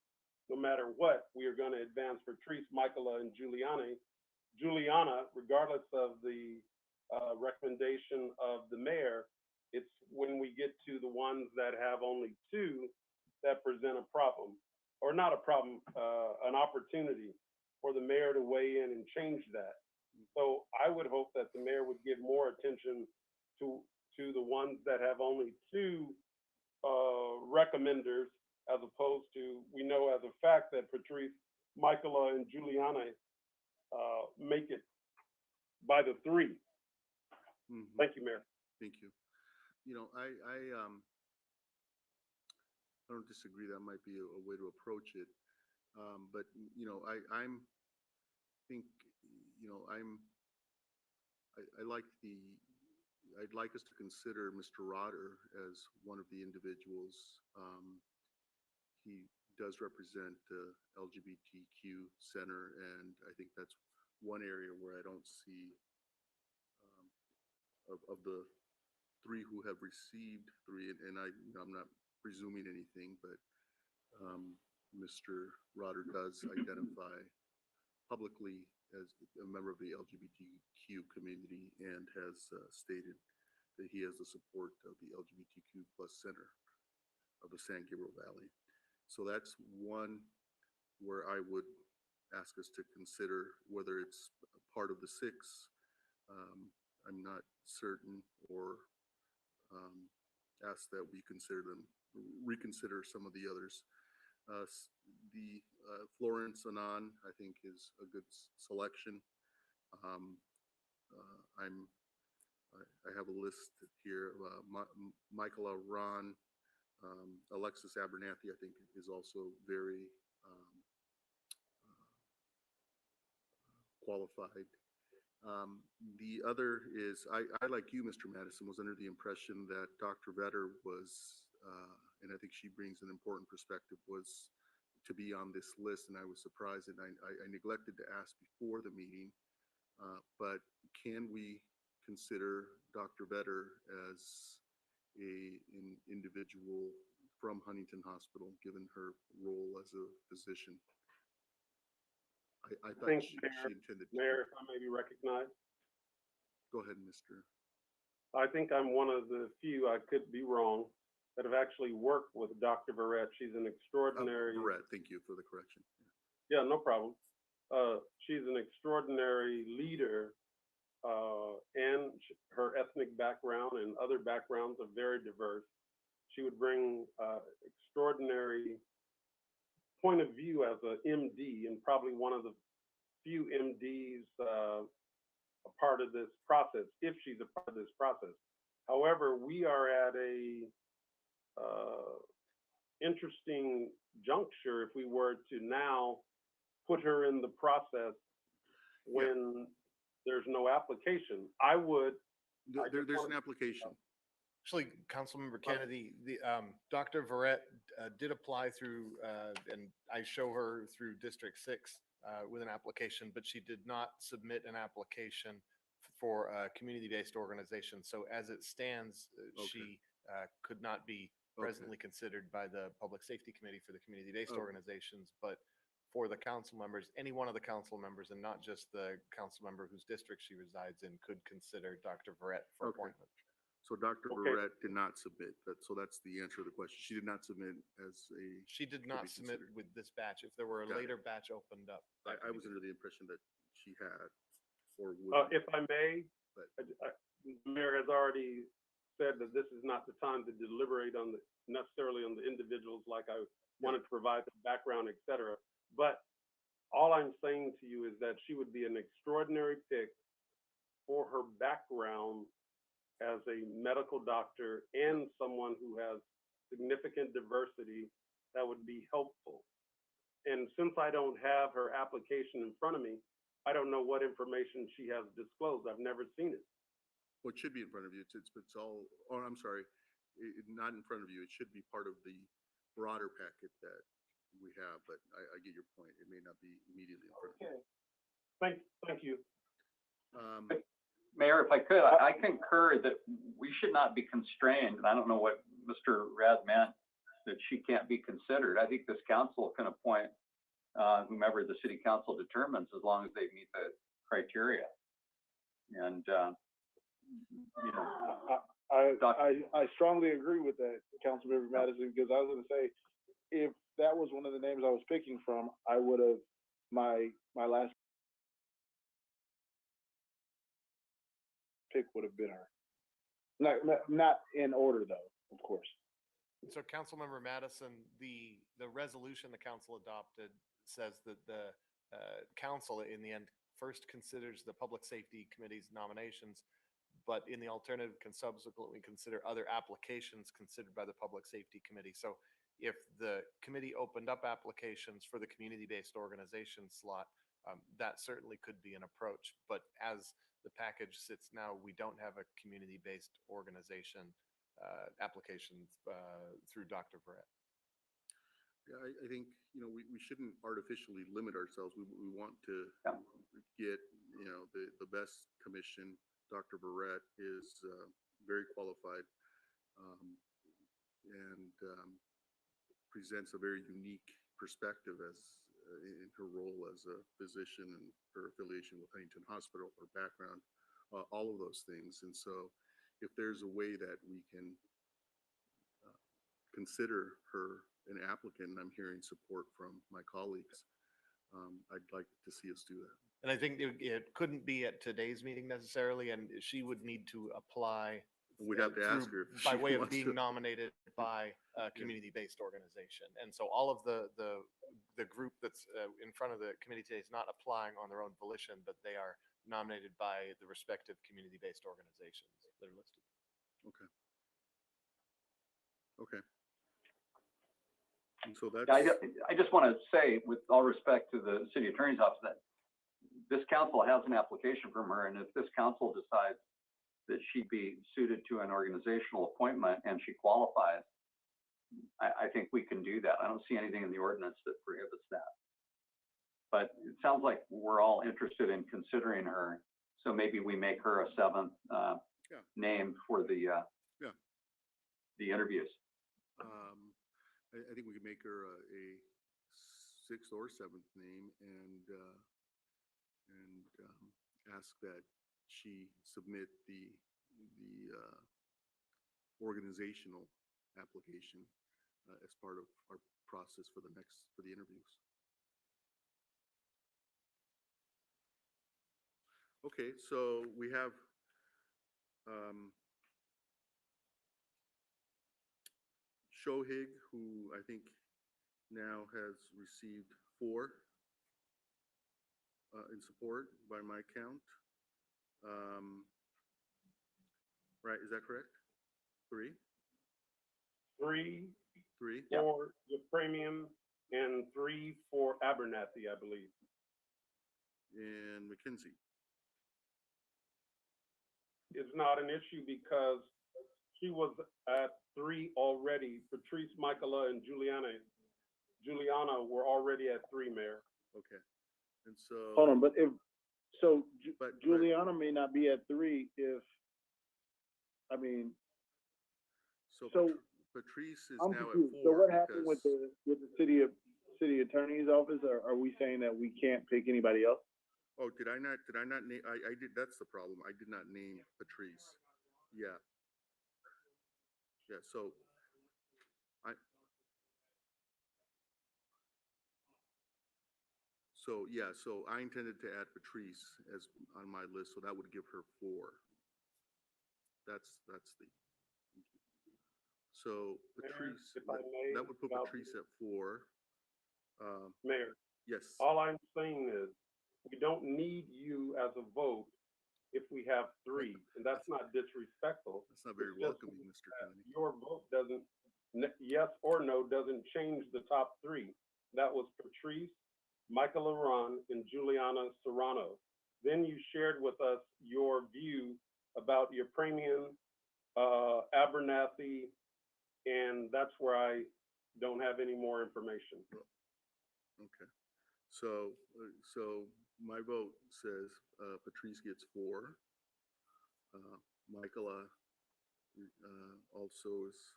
J: no matter what, we are going to advance Patrice, Michaela, and Juliana, regardless of the recommendation of the mayor. It's when we get to the ones that have only two that present a problem, or not a problem, an opportunity for the mayor to weigh in and change that. So I would hope that the mayor would give more attention to the ones that have only two recommenders, as opposed to, we know as a fact that Patrice, Michaela, and Juliana make it by the three.
B: Mhm.
J: Thank you, Mayor.
B: Thank you. You know, I don't disagree. That might be a way to approach it. But you know, I'm think, you know, I like I'd like us to consider Mr. Rotter as one of the individuals. He does represent the LGBTQ center, and I think that's one area where I don't see, of the three who have received three, and you know, I'm not presuming anything, but Mr. Rotter does identify publicly as a member of the LGBTQ community and has stated that he has the support of the LGBTQ plus center of the San Gabriel Valley. So that's one where I would ask us to consider whether it's part of the six. I'm not certain, or ask that we reconsider some of the others. The Florence Anand, I think, is a good selection. I have a list here. Michael Ron, Alexis Abernathy, I think, is also very qualified. The other is, I like you, Mr. Madison, was under the impression that Dr. Vetter was, and I think she brings an important perspective, was to be on this list, and I was surprised, and I neglected to ask before the meeting, but can we consider Dr. Vetter as an individual from Huntington Hospital, given her role as a physician? I thought
J: Thank
B: she
J: you,
B: intended to.
J: Mayor, if I may be recognized.
B: Go ahead, Mr.
J: I think I'm one of the few, I could be wrong, that have actually worked with Dr. Verrett. She's an extraordinary.
B: Brett, thank you for the correction.
J: Yeah, no problem. She's an extraordinary leader, and her ethnic background and other backgrounds are very diverse. She would bring extraordinary point of view as a MD, and probably one of the few MDs a part of this process, if she's a part of this process. However, we are at a interesting juncture if we were to now put her in the process when there's no application.
B: There's an application.
G: Actually, Councilmember Kennedy, Dr. Verrett did apply through, and I show her through District 6 with an application, but she did not submit an application for a community-based organization. So as it stands, she could not be presently considered by the Public Safety Committee for the community-based organizations, but for the council members, any one of the council members, and not just the council member whose district she resides in, could consider Dr. Verrett for appointment.
B: So Dr. Verrett did not submit, so that's the answer to the question. She did not submit as a.
G: She did not submit with this batch. If there were a later batch opened up.
B: I was under the impression that she had, or would.
J: If I may, the mayor has already said that this is not the time to deliberate necessarily on the individuals, like I wanted to provide the background, et cetera. But all I'm saying to you is that she would be an extraordinary pick for her background as a medical doctor and someone who has significant diversity that would be helpful. And since I don't have her application in front of me, I don't know what information she has disclosed. I've never seen it.
B: Well, it should be in front of you. It's all, oh, I'm sorry, not in front of you. It should be part of the broader packet that we have, but I get your point. It may not be immediately in front of you.
J: Thank you.
H: Mayor, if I could, I concur that we should not be constrained, and I don't know what Mr. Rad meant, that she can't be considered. I think this council can appoint whomever the city council determines, as long as they meet the criteria. And, you know.
I: I strongly agree with that, Councilmember Madison, because I was going to say, if that was one of the names I was picking from, I would have, my last pick would have been her. Not in order, though, of course.
G: So Councilmember Madison, the resolution the council adopted says that the council in the end first considers the Public Safety Committee's nominations, but in the alternative can subsequently consider other applications considered by the Public Safety Committee. So if the committee opened up applications for the community-based organization slot, that certainly could be an approach. But as the package sits now, we don't have a community-based organization application through Dr. Verrett.
B: Yeah, I think, we shouldn't artificially limit ourselves. We want to get, the best commission. Dr. Verrett is very qualified and presents a very unique perspective in her role as a physician and her affiliation with Huntington Hospital, her background, all of those things. And so if there's a way that we can consider her an applicant, and I'm hearing support from my colleagues, I'd like to see us do that.
G: And I think it couldn't be at today's meeting necessarily, and she would need to apply.
B: We'd have to ask her if
G: by
B: she
G: way of
B: wants
G: being
B: to.
G: nominated by a community-based organization. And so all of the group that's in front of the committee today is not applying on their own volition, but they are nominated by the respective community-based organizations that are listed.
B: Okay. Okay. And so that's.
H: I just want to say, with all respect to the city attorney's office, that this council has an application from her, and if this council decides that she'd be suited to an organizational appointment and she qualifies, I think we can do that. I don't see anything in the ordinance that prohibits that. But it sounds like we're all interested in considering her, so maybe we make her a seventh name for the interviews.
B: I think we could make her a sixth or seventh name and ask that she submit the organizational application as part of our process for the interviews. Okay, so we have Shohig, who I think now has received 4 in support by my count. Right, is that correct? 3?
J: 3
B: 3?
J: for the premium and 3 for Abernathy, I believe.
B: And McKenzie.
J: It's not an issue because she was at 3 already. Patrice, Michaela, and Juliana were already at 3, Mayor.
B: Okay. And so.
I: Hold on, but
B: But
I: Juliana may not be at 3 if,
B: So Patrice is
I: I'm
B: now at
I: confused.
B: 4.
I: So what happened with
B: because-
I: the city attorney's office? Are we saying that we can't pick anybody else?
B: Oh, did I not name, I did, that's the problem. I did not name Patrice. Yeah. Yeah, so I intended to add Patrice as on my list, so that would give her 4. That's the. So Patrice,
J: if I may,
B: that would put Patrice at 4.
J: Mayor,
B: Yes.
J: all I'm saying is we don't need you as a vote if we have 3, and that's not disrespectful.
B: That's not very
J: It's just
B: welcoming, Mr. Kennedy.
J: Your vote doesn't, yes or no, doesn't change the top 3. That was Patrice, Michael Laron, and Juliana Serrano. Then you shared with us your view about your premium, Abernathy, and that's where I don't have any more information.
B: Okay. So my vote says Patrice gets 4. Michaela also is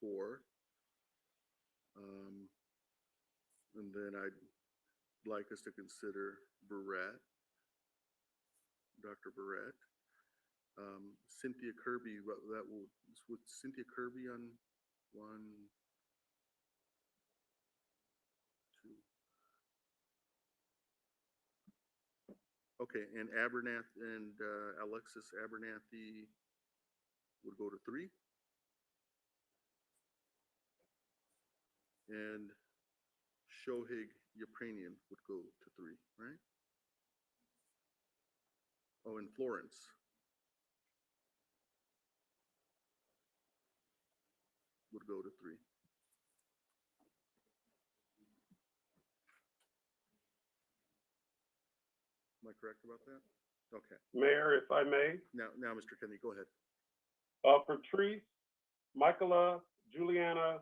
B: 4. And then I'd like us to consider Barrett, Dr. Barrett. Cynthia Kirby, that will, with Cynthia Kirby on 1, 2. Okay, and Alexis Abernathy would go to 3. And Shohig Ukrainian would go to 3, right? Oh, and Florence. Would go to 3. Am I correct about that? Okay.
J: Mayor, if I may,
B: Now, Mr. Kennedy, go ahead.
J: Patrice, Michaela, Juliana,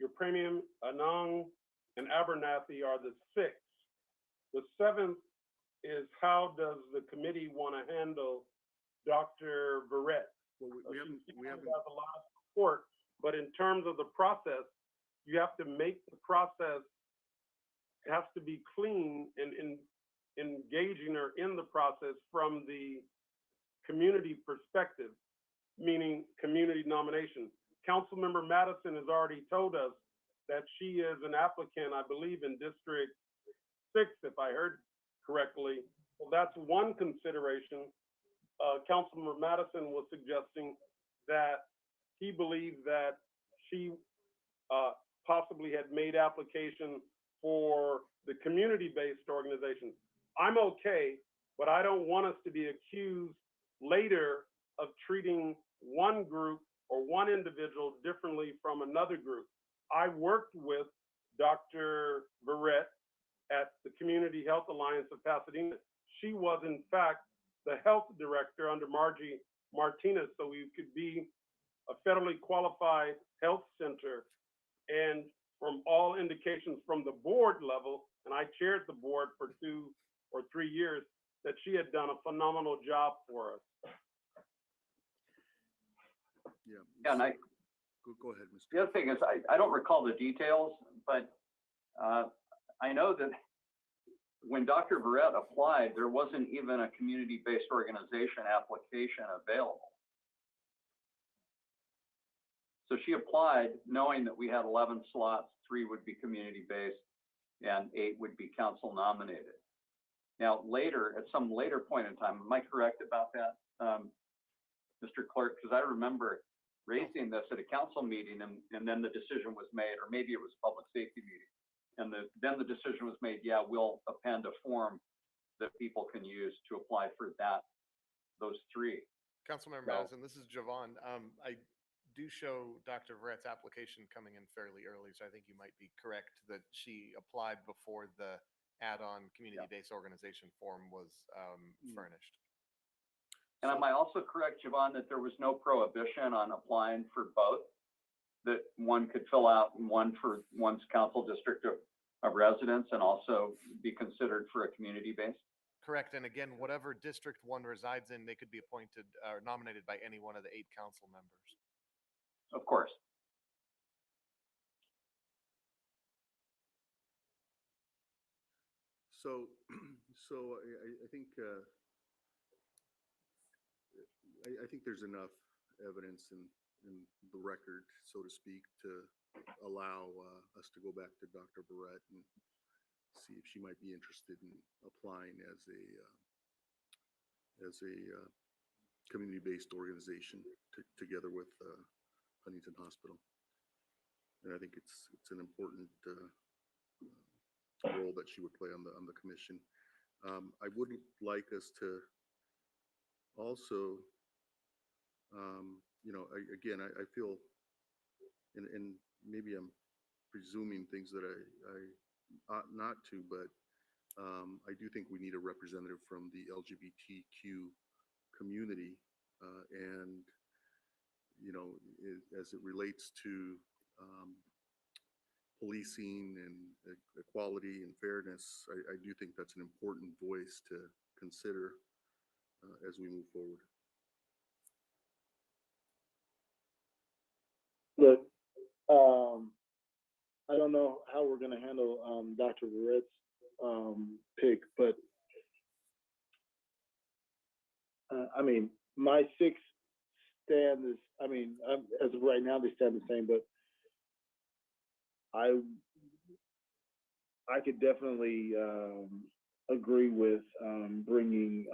J: your premium, Anang, and Abernathy are the 6th. The 7th is how does the committee want to handle Dr. Verrett?
B: Well, we haven't,
J: has a lot of support, but in terms of the process, you have to make the process, it has to be clean and engaging her in the process from the community perspective, meaning community nomination. Councilmember Madison has already told us that she is an applicant, I believe, in District 6, if I heard correctly. Well, that's one consideration. Councilmember Madison was suggesting that he believed that she possibly had made application for the community-based organization. I'm okay, but I don't want us to be accused later of treating one group or one individual differently from another group. I worked with Dr. Verrett at the Community Health Alliance of Pasadena. She was, in fact, the health director under Margie Martinez, so we could be a federally qualified health center. And from all indications from the board level, and I chaired the board for 2 or 3 years, that she had done a phenomenal job for us.
B: Yeah.
H: Yeah, and
B: Go ahead, Mr.
H: the other thing is, I don't recall the details, but I know that when Dr. Verrett applied, there wasn't even a community-based organization application available. So she applied knowing that we had 11 slots, 3 would be community-based and 8 would be council nominated. Now later, at some later point in time, am I correct about that, Mr. Clerk? Because I remember raising this at a council meeting and then the decision was made, or maybe it was a public safety meeting. And then the decision was made, yeah, we'll append a form that people can use to apply for those 3.
G: Councilmember Madison, this is Javon. I do show Dr. Verrett's application coming in fairly early, so I think you might be correct that she applied before the add-on community-based organization form was furnished.
H: And am I also correct, Javon, that there was no prohibition on applying for both? That one could fill out one for one's council district of residence and also be considered for a community base?
G: Correct. And again, whatever district one resides in, they could be appointed or nominated by any one of the 8 council members.
H: Of course.
B: So I think I think there's enough evidence in the record, so to speak, to allow us to go back to Dr. Verrett and see if she might be interested in applying as a community-based organization together with Huntington Hospital. And I think it's an important role that she would play on the commission. I would like us to also, you know, again, I feel, and maybe I'm presuming things that I ought not to, but I do think we need a representative from the LGBTQ community, and you know, as it relates to policing and equality and fairness, I do think that's an important voice to consider as we move forward.
I: Look, I don't know how we're going to handle Dr. Verrett's pick, but I mean, my 6 stand is, I mean, as of right now, they stand the same, but I could definitely agree with bringing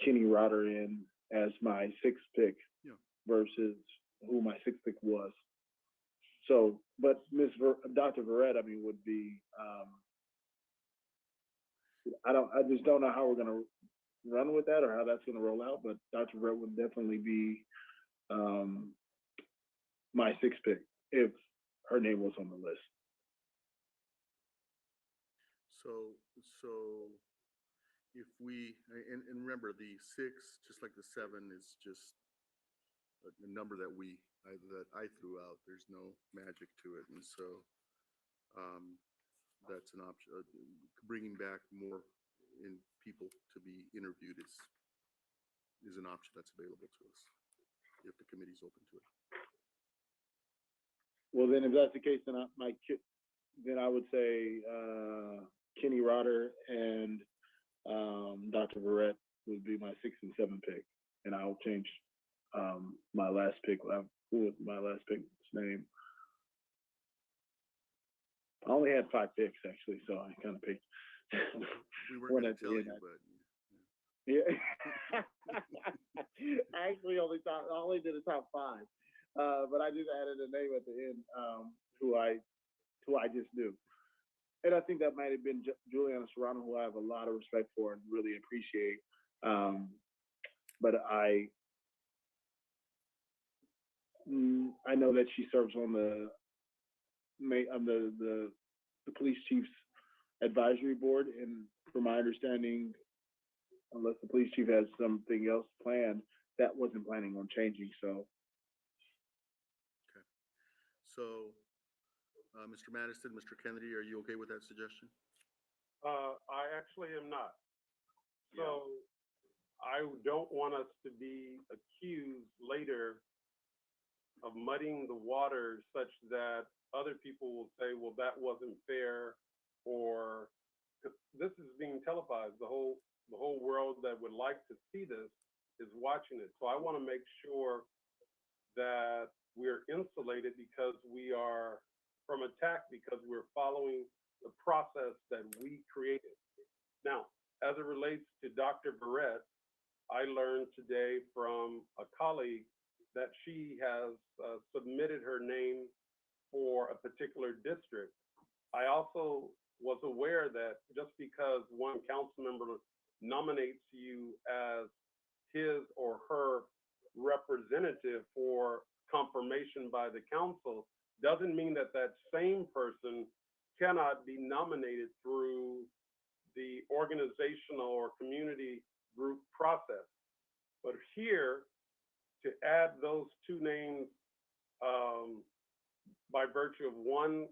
I: Kenny Rotter in as my 6th pick, yeah, versus who my 6th pick was. So, but Dr. Verrett, I mean, would be, I just don't know how we're gonna run with that or how that's gonna roll out, but Dr. Verrett would definitely be, my sixth pick if her name was on the list.
B: So if we, and remember the 6, just like the 7 is just a number that that I threw out. There's no magic to it. And so that's an option. Bringing back more people to be interviewed is an option that's available to us if the committee's open to it.
I: Well, then if that's the case, then I would say Kenny Rotter and Dr. Verrett would be my 6th and 7th pick, and I'll change my last pick. Who was my last pick's name? I only had 5 picks actually, so I kind of picked.
B: We weren't going to tell you, but
I: yeah. I actually only did the top 5, but I just added a name at the end who I just knew. And I think that might have been Juliana Serrano, who I have a lot of respect for and really appreciate. But I know that she serves on the police chief's advisory board, and from my understanding, unless the police chief has something else planned, that wasn't planning on changing. So.
B: Okay. So. Mr. Madison, Mr. Kennedy, are you okay with that suggestion?
J: I actually am not. So I don't want us to be accused later of muddying the waters such that other people will say, well, that wasn't fair, or this is being televised. The whole world that would like to see this is watching it. So I want to make sure that we're insulated because we are from attack, because we're following the process that we created. Now, as it relates to Dr. Verrett, I learned today from a colleague that she has submitted her name for a particular district. I also was aware that just because one council member nominates you as his or her representative for confirmation by the council doesn't mean that that same person cannot be nominated through the organizational or community group process. But here, to add those 2 names by virtue of one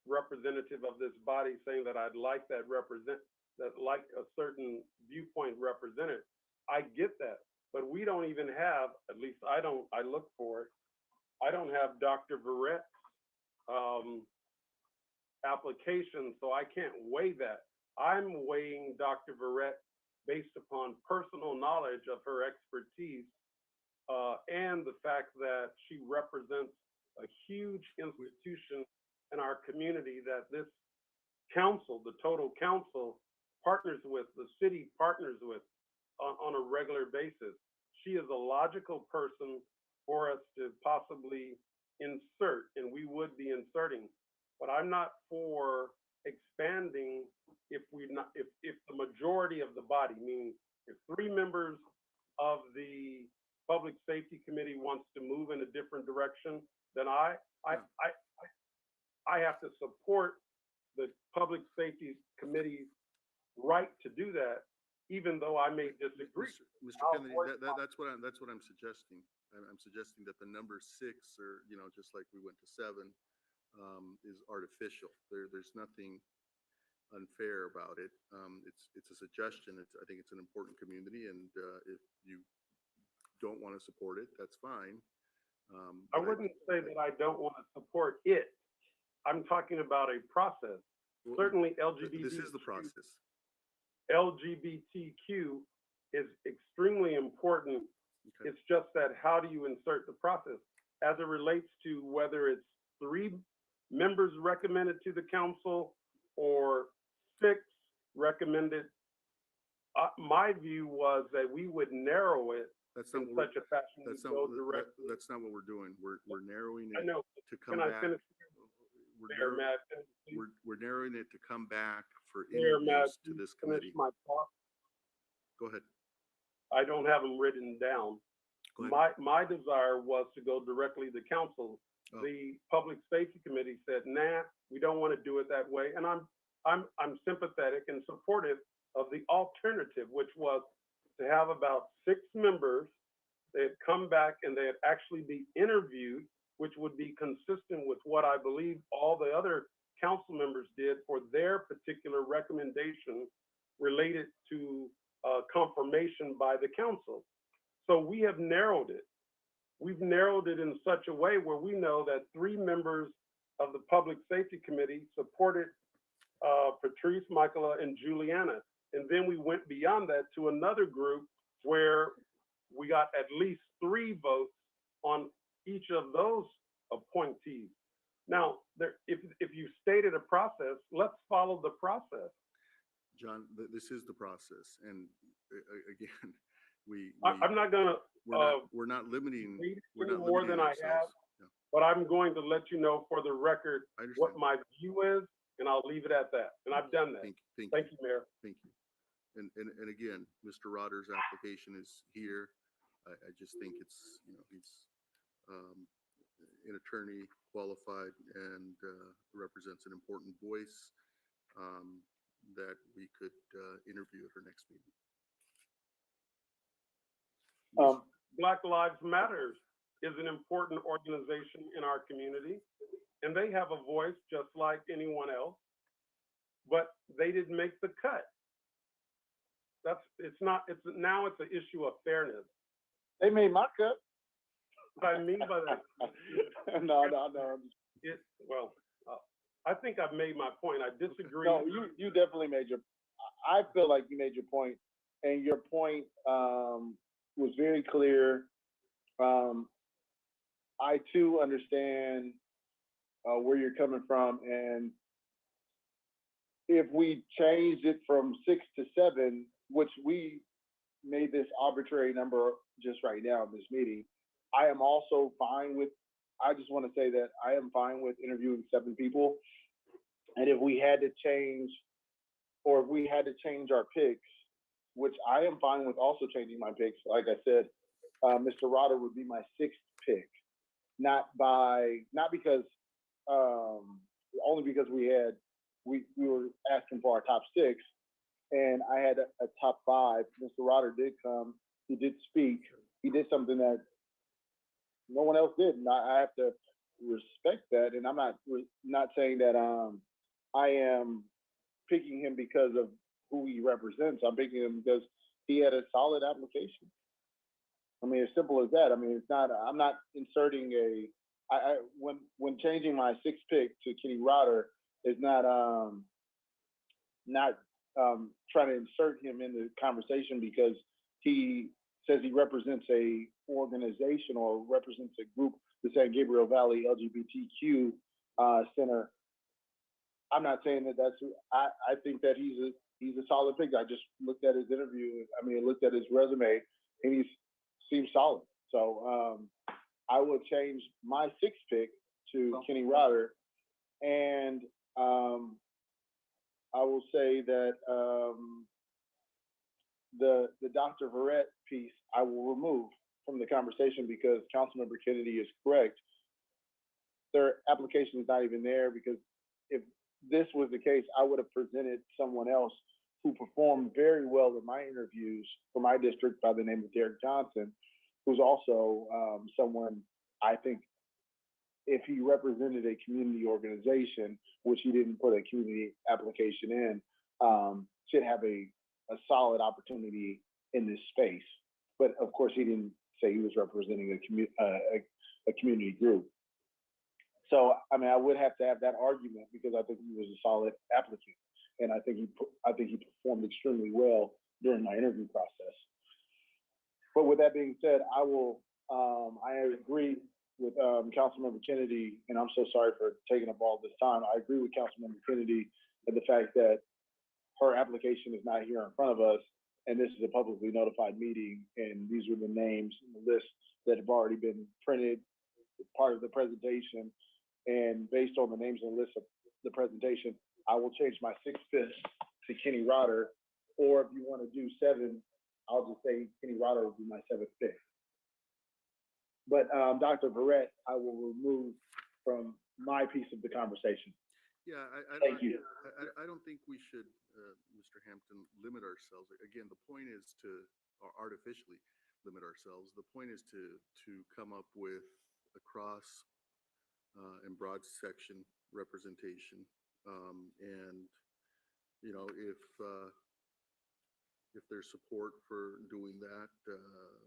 J: representative of this body saying that I'd like a certain viewpoint represented, I get that. But we don't even have, at least I look for it, I don't have Dr. Verrett's application, so I can't weigh that. I'm weighing Dr. Verrett based upon personal knowledge of her expertise and the fact that she represents a huge institution in our community that this council, the total council, partners with, the city partners with on a regular basis. She is a logical person for us to possibly insert, and we would be inserting. But I'm not for expanding if the majority of the body, meaning if 3 members of the Public Safety Committee wants to move in a different direction, then I have to support the Public Safety Committee's right to do that, even though I may disagree.
B: Mr. Kennedy, that's what I'm suggesting. I'm suggesting that the number 6, or just like we went to 7, is artificial. There's nothing unfair about it. It's a suggestion. I think it's an important community, and if you don't want to support it, that's fine.
J: I wouldn't say that I don't want to support it. I'm talking about a process.
B: Well,
J: certainly LGBTQ.
B: This is the process.
J: LGBTQ is extremely important.
B: Okay.
J: It's just that how do you insert the process as it relates to whether it's 3 members recommended to the council or 6 recommended my view was that we would narrow it
B: That's not
J: in
B: what
J: such a fashion we
B: that's not,
J: go
B: that-
J: directly.
B: that's not what we're doing. We're narrowing
J: I
B: it
J: know.
B: to come
J: Can I
B: back.
J: finish?
B: We're,
J: Mayor,
B: narrow-
J: may I finish, please?
B: we're narrowing it to come back for
J: Mayor, may I
B: interviews to
J: please
B: this
J: finish
B: committee.
J: my thought?
B: Go ahead.
J: I don't have them written down.
B: Go ahead.
J: My desire was to go directly to council.
B: Oh.
J: The Public Safety Committee said, nah, we don't want to do it that way. And I'm sympathetic and supportive of the alternative, which was to have about 6 members. They'd come back and they'd actually be interviewed, which would be consistent with what I believe all the other council members did for their particular recommendation related to confirmation by the council. So we have narrowed it. We've narrowed it in such a way where we know that 3 members of the Public Safety Committee supported Patrice, Michaela, and Juliana. And then we went beyond that to another group where we got at least 3 votes on each of those appointees. Now, if you stated a process, let's follow the process.
B: John, this is the process. And again,
J: I'm not gonna
B: we're not limiting,
J: read
B: we're
J: any
B: not
J: more
B: limiting
J: than I have,
B: ourselves. Yeah,
J: but I'm going to let you know for the record
B: I understand.
J: what my view is, and I'll leave it at that. And I've done that. Thank you, Mayor.
B: Thank you. And again, Mr. Rotter's application is here. I just think it's, he's an attorney, qualified, and represents an important voice that we could interview at our next meeting.
J: Black Lives Matters is an important organization in our community, and they have a voice just like anyone else, but they didn't make the cut. Now it's an issue of fairness.
I: They made my cut.
J: What I mean by that.
I: No.
J: Well, I think I've made my point. I disagree.
I: No, you definitely made your. I feel like you made your point, and your point was very clear. I too understand where you're coming from, and if we changed it from 6 to 7, which we made this arbitrary number just right now in this meeting, I am also fine with. I just want to say that I am fine with interviewing 7 people, and if we had to change, or if we had to change our picks, which I am fine with also changing my picks. Like I said, Mr. Rotter would be my 6th pick, because only because we were asking for our top 6, and I had a top 5. Mr. Rotter did come, he did speak, he did something that no one else did, and I have to respect that. And I'm not saying that I am picking him because of who he represents. I'm picking him because he had a solid application. I mean, as simple as that. I mean, it's not. I'm not inserting when changing my 6th pick to Kenny Rotter is not trying to insert him in the conversation because he says he represents a organization or represents a group, the San Gabriel Valley LGBTQ Center. I'm not saying that that's. I think that he's a solid pick. I just looked at his interview. I mean, looked at his resume, and he seems solid. So I will change my 6th pick to Kenny Rotter, and I will say that the Dr. Verrett piece I will remove from the conversation because Councilmember Kennedy is correct. Their application is not even there because if this was the case, I would have presented someone else who performed very well in my interviews for my district by the name of Derek Johnson, who's also someone I think if he represented a community organization, which he didn't put a community application in, should have a solid opportunity in this space. But of course, he didn't say he was representing a community group. So, I mean, I would have to have that argument because I think he was a solid applicant, and I think he performed extremely well during my interview process. But with that being said, I agree with Councilmember Kennedy, and I'm so sorry for taking up all this time. I agree with Councilmember Kennedy and the fact that her application is not here in front of us, and this is a publicly notified meeting, and these were the names and the lists that have already been printed, part of the presentation, and based on the names and lists of the presentation, I will change my 6/5 to Kenny Rotter, or if you want to do 7, I'll just say Kenny Rotter will be my 7/5. But Dr. Barrett, I will remove from my piece of the conversation.
B: Yeah,
I: Thank you.
B: I don't think we should, Mr. Hampton, limit ourselves. Again, the point is to artificially limit ourselves. The point is to come up with a cross and broad section representation. And, you know, if there's support for doing that,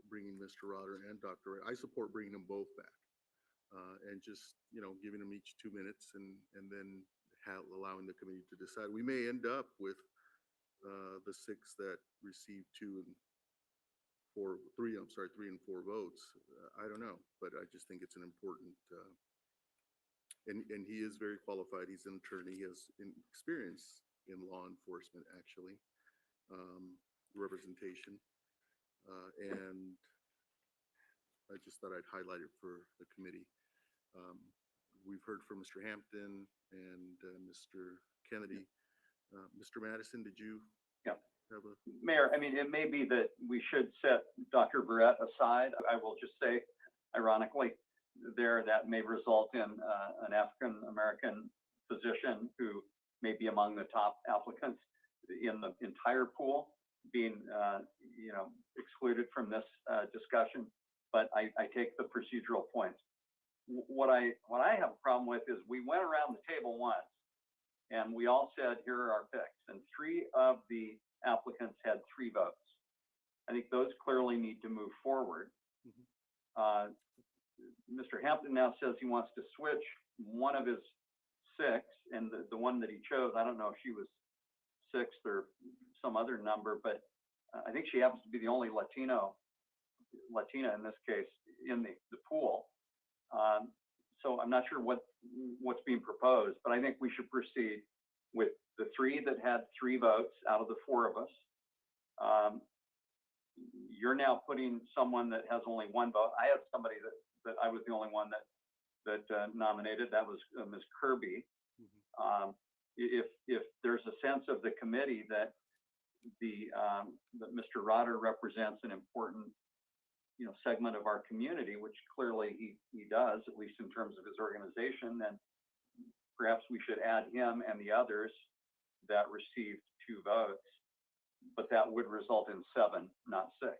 B: bringing Mr. Rotter and Dr. Ray, I support bringing them both back. And just, you know, giving them each 2 minutes and then allowing the committee to decide. We may end up with the 6 that received 3 and 4 votes. I don't know, but I just think it's an important, and he is very qualified. He's an attorney. He has experience in law enforcement, actually, representation. And I just thought I'd highlight it for the committee. We've heard from Mr. Hampton and Mr. Kennedy. Mr. Madison, did you have a?
H: Mayor, I mean, it may be that we should set Dr. Barrett aside. I will just say, ironically, that may result in an African American physician who may be among the top applicants in the entire pool being, you know, excluded from this discussion. But I take the procedural points. What I have a problem with is we went around the table once and we all said, here are our picks. And 3 of the applicants had 3 votes. I think those clearly need to move forward. Mr. Hampton now says he wants to switch one of his 6, and the one that he chose, I don't know if she was 6th or some other number, but I think she happens to be the only Latina in this case in the pool. So I'm not sure what's being proposed, but I think we should proceed with the 3 that had 3 votes out of the 4 of us. You're now putting someone that has only 1 vote. I had somebody that I was the only one that nominated. That was Ms. Kirby. If there's a sense of the committee that that Mr. Rotter represents an important, you know, segment of our community, which clearly he does, at least in terms of his organization, then perhaps we should add him and the others that received 2 votes, but that would result in 7, not 6.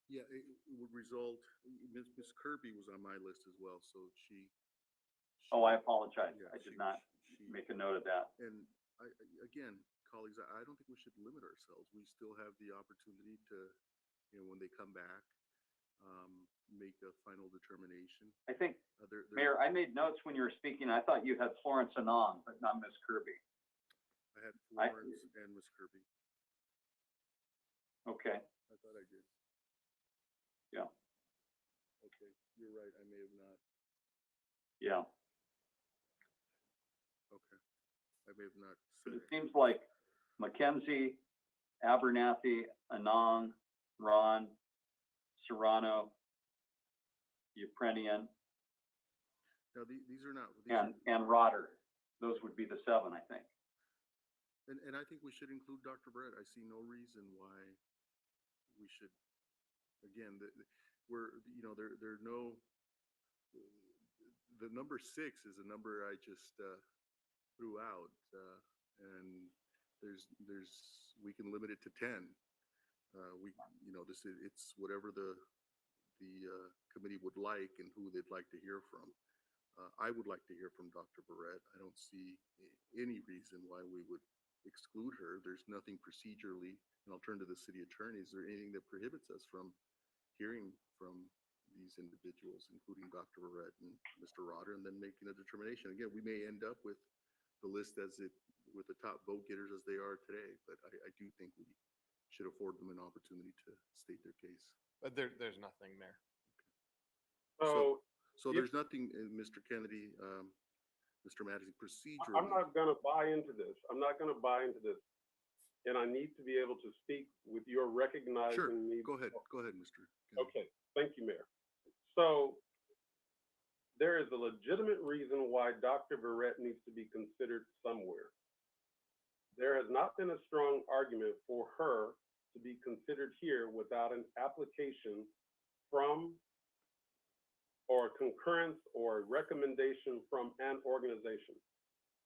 B: Yeah, it would result, Ms. Kirby was on my list as well, so she
H: Oh, I apologize.
B: yeah,
H: I did not make a note of that.
B: And again, colleagues, I don't think we should limit ourselves. We still have the opportunity to, you know, when they come back, make a final determination.
H: I think, Mayor, I made notes when you were speaking. I thought you had Florence Anong, but not Ms. Kirby.
B: I had Florence and Ms. Kirby.
H: Okay.
B: I thought I did.
H: Yeah.
B: Okay, you're right. I may have not.
H: Yeah.
B: Okay. I may have not said
H: It seems like Mackenzie, Abernathy, Anong, Ron, Serrano, Uprenian,
B: Now, these are not.
H: and Rotter. Those would be the 7, I think.
B: And I think we should include Dr. Brett. I see no reason why we should, again, the number 6 is a number I just threw out, and we can limit it to 10. It's whatever the committee would like and who they'd like to hear from. I would like to hear from Dr. Barrett. I don't see any reason why we would exclude her. There's nothing procedurally, and I'll turn to the city attorney. Is there anything that prohibits us from hearing from these individuals, including Dr. Barrett and Mr. Rotter, and then making a determination? Again, we may end up with the list with the top vote getters as they are today, but I do think we should afford them an opportunity to state their case.
G: But there's nothing there.
J: So
B: there's nothing, Mr. Kennedy, Mr. Madison, procedural.
J: I'm not going to buy into this. I'm not going to buy into this. And and I need to be able to speak with your recognizing
B: Sure,
J: me.
B: go ahead, Mr. Kennedy.
J: Okay, thank you, Mayor. So there is a legitimate reason why Dr. Barrett needs to be considered somewhere. There has not been a strong argument for her to be considered here without an application from or a concurrence or a recommendation from an organization.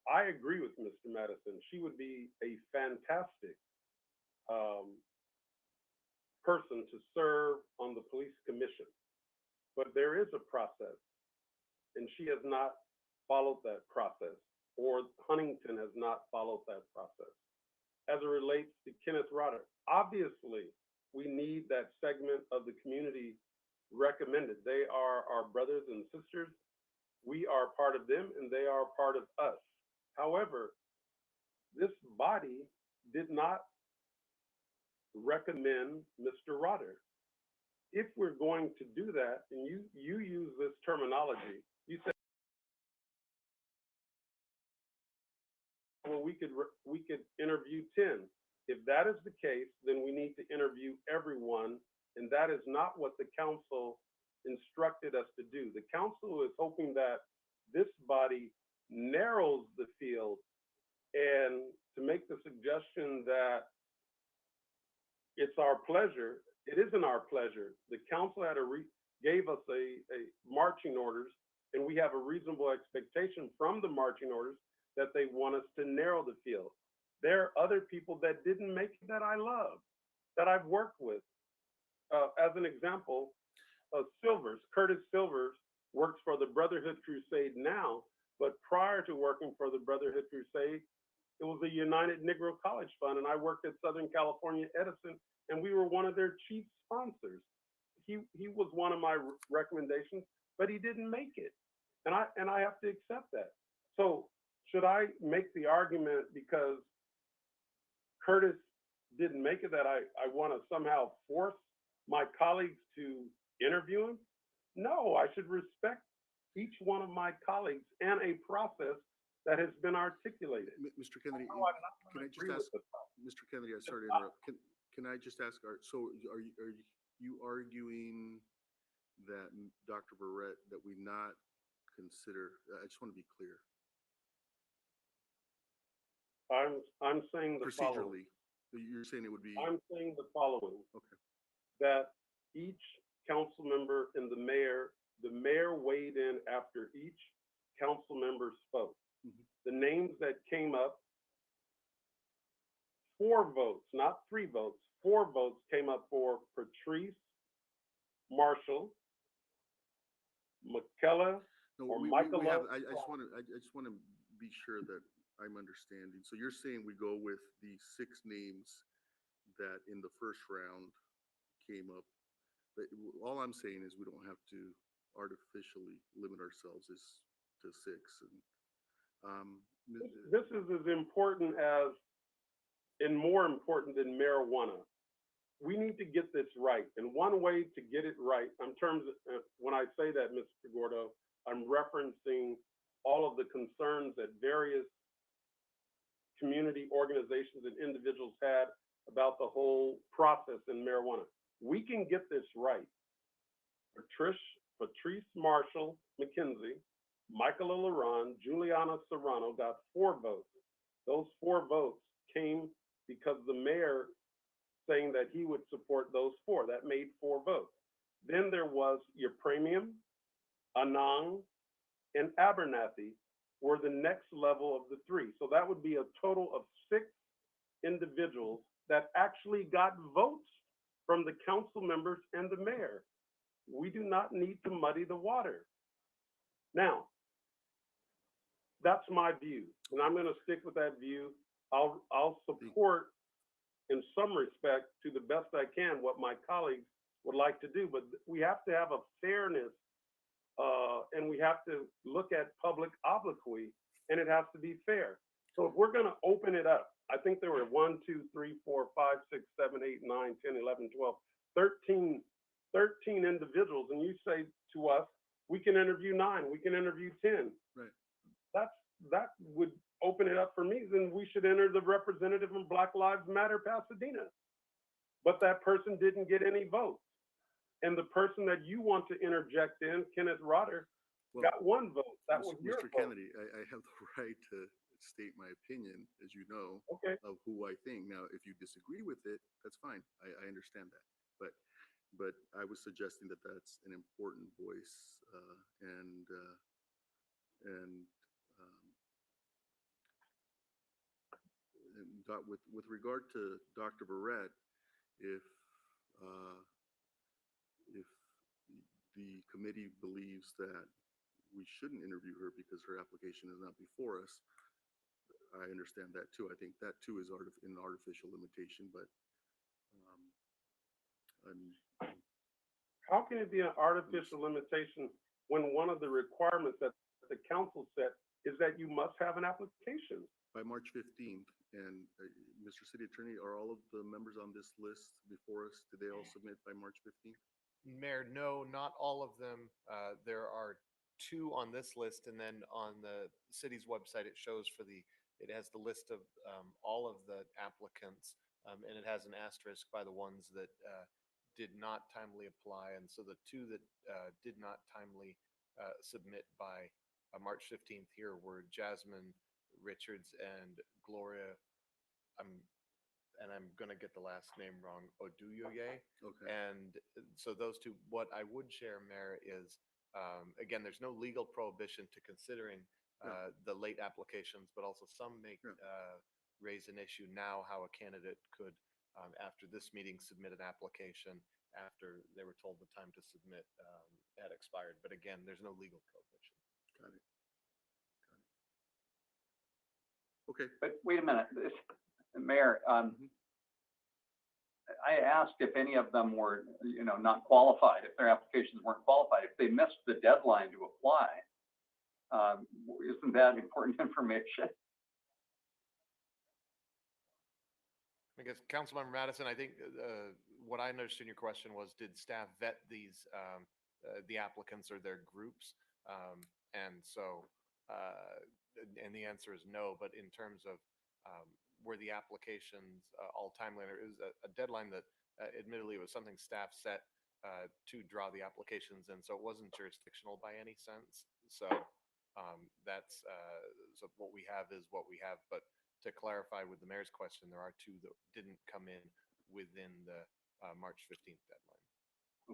J: I agree with Mr. Madison. She would be a fantastic person to serve on the police commission. But there is a process, and she has not followed that process, or Huntington has not followed that process. As it relates to Kenneth Rodder, obviously, we need that segment of the community recommended. They are our brothers and sisters. We are part of them, and they are part of us. However, this body did not recommend Mr. Rodder. If we're going to do that, and you use this terminology, you say, well, we could interview 10. If that is the case, then we need to interview everyone, and that is not what the council instructed us to do. The council is hoping that this body narrows the field, and to make the suggestion that it's our pleasure, it isn't our pleasure. The council gave us a marching orders, and we have a reasonable expectation from the marching orders that they want us to narrow the field. There are other people that didn't make it that I love, that I've worked with. As an example, Curtis Silvers works for the Brotherhood Crusade now, but prior to working for the Brotherhood Crusade, it was the United Negro College Fund, and I worked at Southern California Edison, and we were one of their chief sponsors. He was one of my recommendations, but he didn't make it, and I have to accept that. So should I make the argument because Curtis didn't make it that I want to somehow force my colleagues to interview him? No, I should respect each one of my colleagues and a process that has been articulated.
B: Mr. Kennedy,
J: No, I'm not
B: can I
J: gonna agree
B: just
J: with
B: ask,
J: the
B: Mr. Kennedy, I'm sorry to interrupt. Can I just ask, so are you arguing that Dr. Barrett, that we not consider, I just want to be clear.
J: I'm saying the following.
B: Procedurally, you're saying it would be,
J: I'm saying the following.
B: okay.
J: That each council member and the mayor weighed in after each council member spoke.
B: Mhm.
J: The names that came up, 4 votes, not 3 votes, 4 votes came up for Patrice Marshall, McKella,
B: No,
J: or
B: we
J: Michael.
B: have, I just want to be sure that I'm understanding. So you're saying we go with the 6 names that in the first round came up. But all I'm saying is we don't have to artificially limit ourselves to 6. And
J: This is as important as, and more important than marijuana. We need to get this right. And one way to get it right, in terms of, when I say that, Mr. Gordo, I'm referencing all of the concerns that various community organizations and individuals had about the whole process in marijuana. We can get this right. Patrice Marshall McKenzie, Michael Laron, Juliana Serrano got 4 votes. Those 4 votes came because the mayor saying that he would support those 4. That made 4 votes. Then there was your Premium, Anang, and Abernathy were the next level of the 3. So that would be a total of 6 individuals that actually got votes from the council members and the mayor. We do not need to muddy the water. Now, that's my view, and I'm going to stick with that view. I'll support, in some respect, to the best I can, what my colleagues would like to do, but we have to have a fairness, and we have to look at public obloquy, and it has to be fair. So if we're going to open it up, I think there were 1, 2, 3, 4, 5, 6, 7, 8, 9, 10, 11, 12, 13 individuals, and you say to us, we can interview 9, we can interview 10.
B: Right.
J: That would open it up for me, then we should enter the representative from Black Lives Matter Pasadena. But that person didn't get any votes. And the person that you want to interject in, Kenneth Rotter,
B: Well,
J: got one vote. That was your
B: Mr.
J: vote.
B: Kennedy, I have the right to state my opinion, as you know,
J: Okay.
B: of who I think. Now, if you disagree with it, that's fine. I understand that. But I was suggesting that that's an important voice, and with regard to Dr. Barrett, if the committee believes that we shouldn't interview her because her application is not before us, I understand that too. I think that too is an artificial limitation, but
J: How can it be an artificial limitation when one of the requirements that the council set is that you must have an application?
B: by March 15th, and Mr. City Attorney, are all of the members on this list before us? Did they all submit by March 15th?
G: Mayor, no, not all of them. There are 2 on this list, and then on the city's website, it has the list of all of the applicants, and it has an asterisk by the ones that did not timely apply. And so the 2 that did not timely submit by March 15th here were Jasmine Richards and Gloria. I'm going to get the last name wrong, Oduyoye.
B: Okay.
G: And so those 2, what I would share, Mayor, is, again, there's no legal prohibition to considering the late applications, but also some may raise an issue now how a candidate could, after this meeting, submit an application after they were told the time to submit had expired. But again, there's no legal prohibition.
B: Got it. Okay.
H: But wait a minute, Mayor, I asked if any of them were, not qualified, if their applications weren't qualified, if they missed the deadline to apply. Isn't that important information?
G: I guess, Councilmember Madison, I think what I understood your question was, did staff vet these, the applicants or their groups? And so, and the answer is no, but in terms of were the applications all timely, it was a deadline that admittedly it was something staff set to draw the applications in, so it wasn't jurisdictional by any sense. So that's so what we have is what we have. But to clarify with the mayor's question, there are 2 that didn't come in within the March 15th deadline.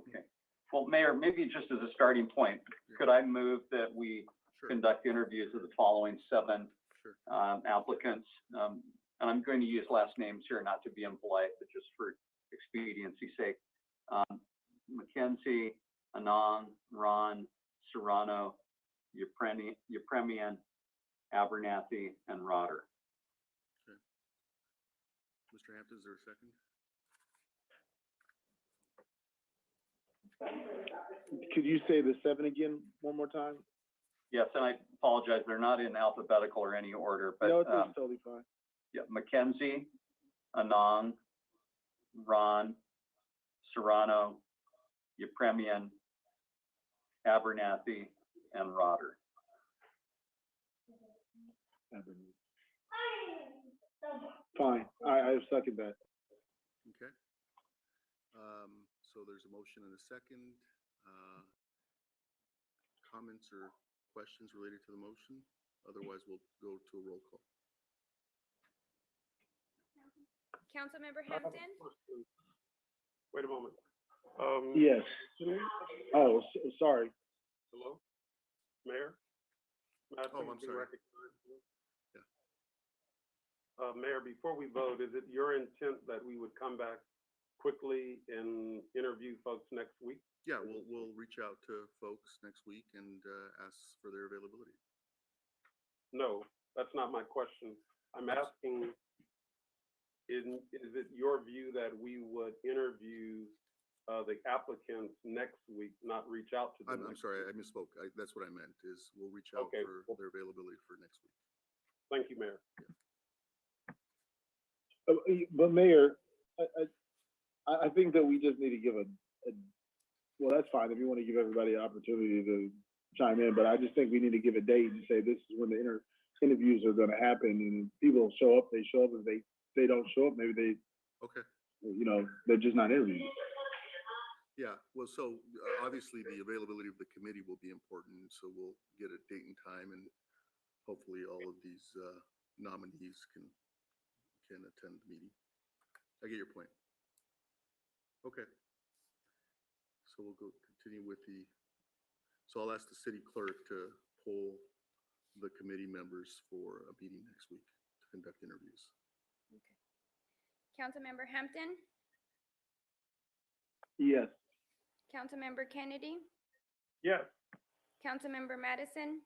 H: Okay. Well, Mayor, maybe just as a starting point, could I move that we conduct interviews of the following 7 applicants? And I'm going to use last names here, not to be impolite, but just for expediency's sake. Mackenzie, Anand, Ron, Serrano, Yepremian, Abernathy, and Rotter.
B: Okay. Mr. Hampton, is there a second?
I: Could you say the 7 again one more time?
H: Yes, and I apologize, they're not in alphabetical or any order, but
I: no, it's totally fine.
H: Yeah, Mackenzie, Anand, Ron, Serrano, Yepremian, Abernathy, and Rotter.
I: Fine, I second that.
B: Okay. So there's a motion and a second. Comments or questions related to the motion? Otherwise, we'll go to a roll call.
C: Councilmember Hampton?
J: Wait a moment.
I: Yes. Oh, sorry.
J: Hello? Mayor?
B: Oh, I'm sorry.
J: Yeah. Mayor, before we vote, is it your intent that we would come back quickly and interview folks next week?
B: Yeah, we'll reach out to folks next week and ask for their availability.
J: No, that's not my question. I'm asking, is it your view that we would interview the applicants next week, not reach out to them?
B: I'm sorry, I misspoke. That's what I meant, is we'll reach out for their availability for next week.
J: Thank you, Mayor.
B: Yeah.
I: But Mayor, I think that we just need to give well, that's fine if you want to give everybody an opportunity to chime in, but I just think we need to give a date and say this is when the interviews are going to happen, and people show up, they show up. If they don't show up, maybe they,
B: Okay.
I: you know, they're just not interviewed.
B: Yeah, well, so obviously the availability of the committee will be important, so we'll get a date and time, and hopefully all of these nominees can attend the meeting. I get your point. Okay. So we'll continue with so I'll ask the city clerk to poll the committee members for a meeting next week to conduct interviews.
C: Okay. Councilmember Hampton,
I: Yes.
C: Councilmember Kennedy,
J: Yes.
C: Councilmember Madison,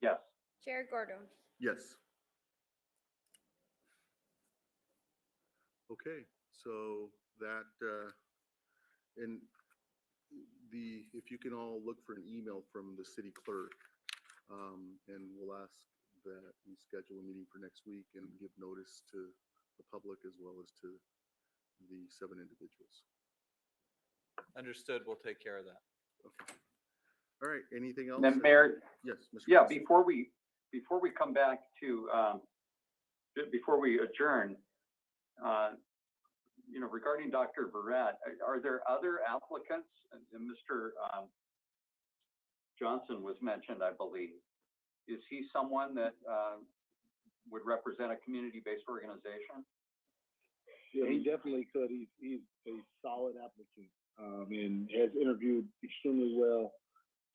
H: Yes.
C: Chair Gordo.
B: Yes. Okay, so that, and if you can all look for an email from the city clerk, and we'll ask that we schedule a meeting for next week and give notice to the public as well as to the 7 individuals.
G: Understood. We'll take care of that.
B: Okay. All right, anything else?
H: Then Mayor,
B: Yes, Mr.
H: yeah,
B: Madison.
H: before we come back to, before we adjourn, you know, regarding Dr. Barrett, are there other applicants? And Mr. Johnson was mentioned, I believe. Is he someone that would represent a community-based organization?
I: Yeah, he definitely could. He's a solid applicant, and has interviewed extremely well.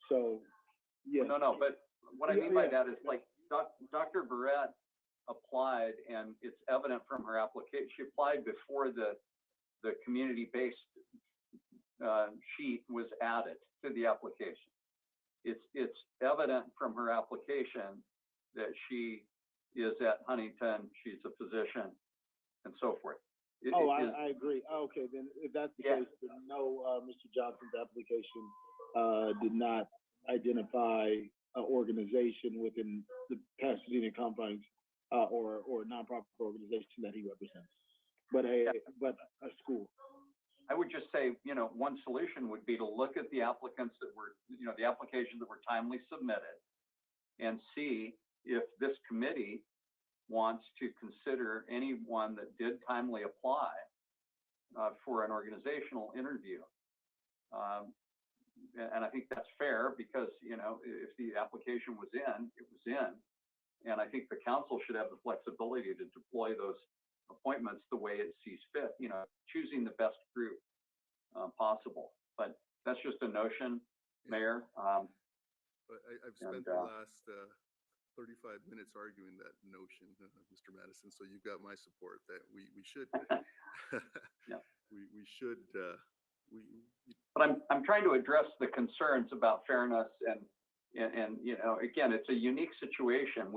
I: So, yeah.
H: No, but what I mean by that is like Dr. Barrett applied, and it's evident from her application. She applied before the community-based sheet was added to the application. It's evident from her application that she is at Huntington, she's a physician, and so forth.
I: I agree. Okay, then if that's the case, then no, Mr. Johnson's application did not identify an organization within the Pasadena confines or a nonprofit organization that he represents, but a school.
H: I would just say, you know, one solution would be to look at the applicants that were, you know, the applications that were timely submitted and see if this committee wants to consider anyone that did timely apply for an organizational interview. And I think that's fair because, you know, if the application was in, it was in. And I think the council should have the flexibility to deploy those appointments the way it sees fit, you know, choosing the best group possible. But that's just a notion, Mayor.
B: But I've spent the last 35 minutes arguing that notion, Mr. Madison. So you've got my support that we should,
H: Yeah.
B: we should,
H: But I'm trying to address the concerns about fairness and you know, again, it's a unique situation.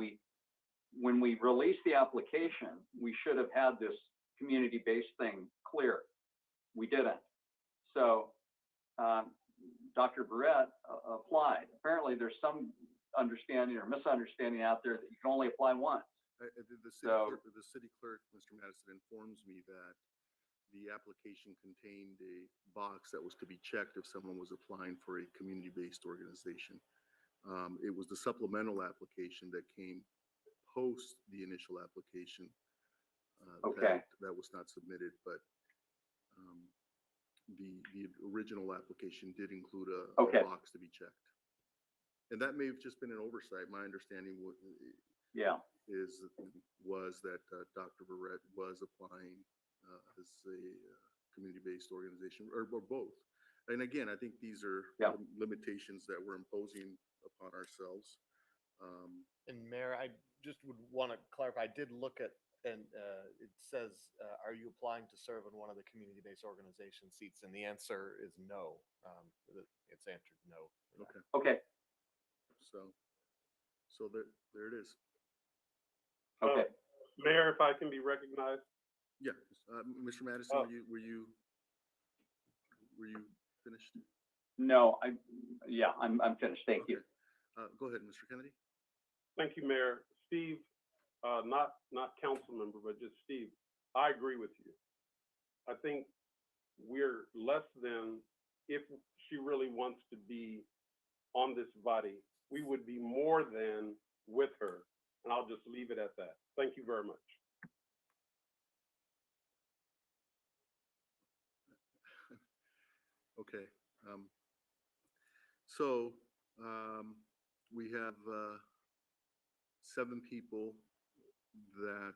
H: When we released the application, we should have had this community-based thing clear. We didn't. So Dr. Barrett applied. Apparently there's some understanding or misunderstanding out there that you can only apply once.
B: the city clerk, Mr. Madison, informs me that the application contained a box that was to be checked if someone was applying for a community-based organization. It was the supplemental application that came post the initial application. That was not submitted, but the original application did include a box to be checked. And that may have just been an oversight. My understanding was that Dr. Barrett was applying as a community-based organization, or both. And again, I think these are limitations that we're imposing upon ourselves.
G: And Mayor, I just would want to clarify, I did look at, and it says, are you applying to serve on one of the community-based organization seats? And the answer is no. It's answered no.
H: Okay.
B: So there it is.
H: Okay.
J: Mayor, if I can be recognized.
B: Yeah, Mr. Madison, were you finished?
H: No, I'm finished. Thank you.
B: Go ahead, Mr. Kennedy.
J: Thank you, Mayor. Steve, not council member, but just Steve, I agree with you. I think we're less than, if she really wants to be on this body, we would be more than with her. And I'll just leave it at that. Thank you very much.
B: Okay. So we have 7 people that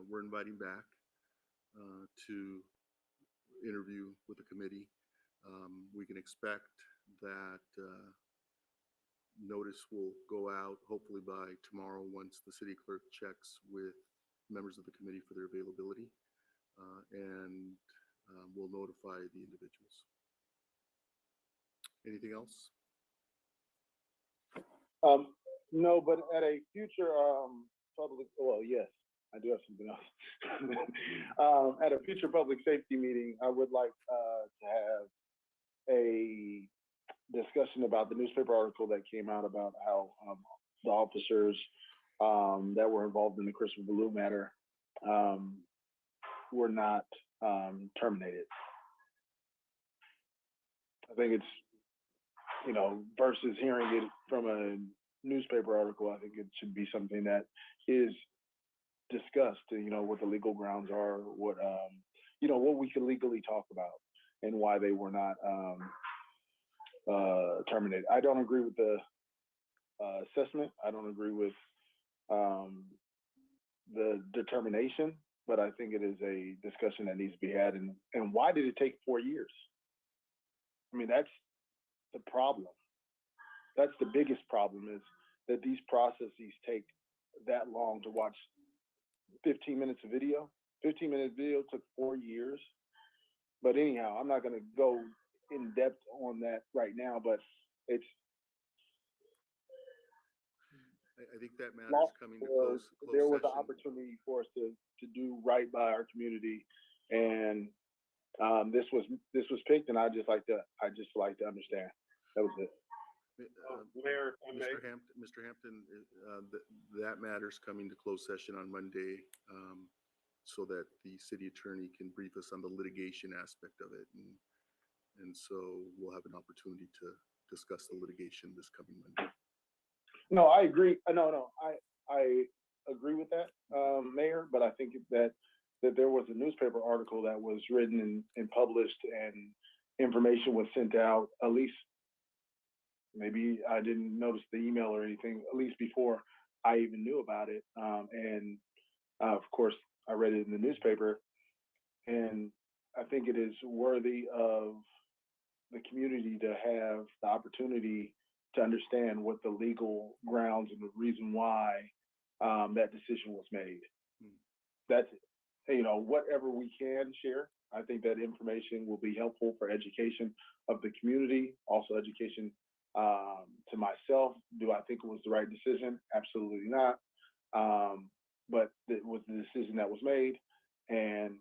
B: we're inviting back to interview with the committee. We can expect that notice will go out hopefully by tomorrow once the city clerk checks with members of the committee for their availability, and we'll notify the individuals. Anything else?
I: No, but at a future public, well, yes, I do have something else. At a future public safety meeting, I would like to have a discussion about the newspaper article that came out about how the officers that were involved in the Christopher Blue matter were not terminated. I think it's, you know, versus hearing it from a newspaper article, I think it should be something that is discussed, you know, what the legal grounds are, what, you know, what we can legally talk about and why they were not terminated. I don't agree with the assessment. I don't agree with the determination, but I think it is a discussion that needs to be had. And why did it take 4 years? I mean, that's the problem. That's the biggest problem, is that these processes take that long to watch 15 minutes of video. 15-minute video took 4 years. But anyhow, I'm not going to go in depth on that right now, but it's.
B: I think that matters coming to close
I: There was
B: session.
I: an opportunity for us to do right by our community, and this was picked, and I just like to understand. That was it.
J: Mayor, if I may.
B: Mr. Hampton, that matters coming to closed session on Monday, so that the city attorney can brief us on the litigation aspect of it, and so we'll have an opportunity to discuss the litigation this coming Monday.
I: No, I agree. No, I agree with that, Mayor. But I think that there was a newspaper article that was written and published, and information was sent out. At least, maybe I didn't notice the email or anything. At least before I even knew about it, and of course I read it in the newspaper. And I think it is worthy of the community to have the opportunity to understand what the legal grounds and the reason why that decision was made. That's, you know, whatever we can share. I think that information will be helpful for education of the community, also education to myself. Do I think it was the right decision? Absolutely not. But it was the decision that was made. And,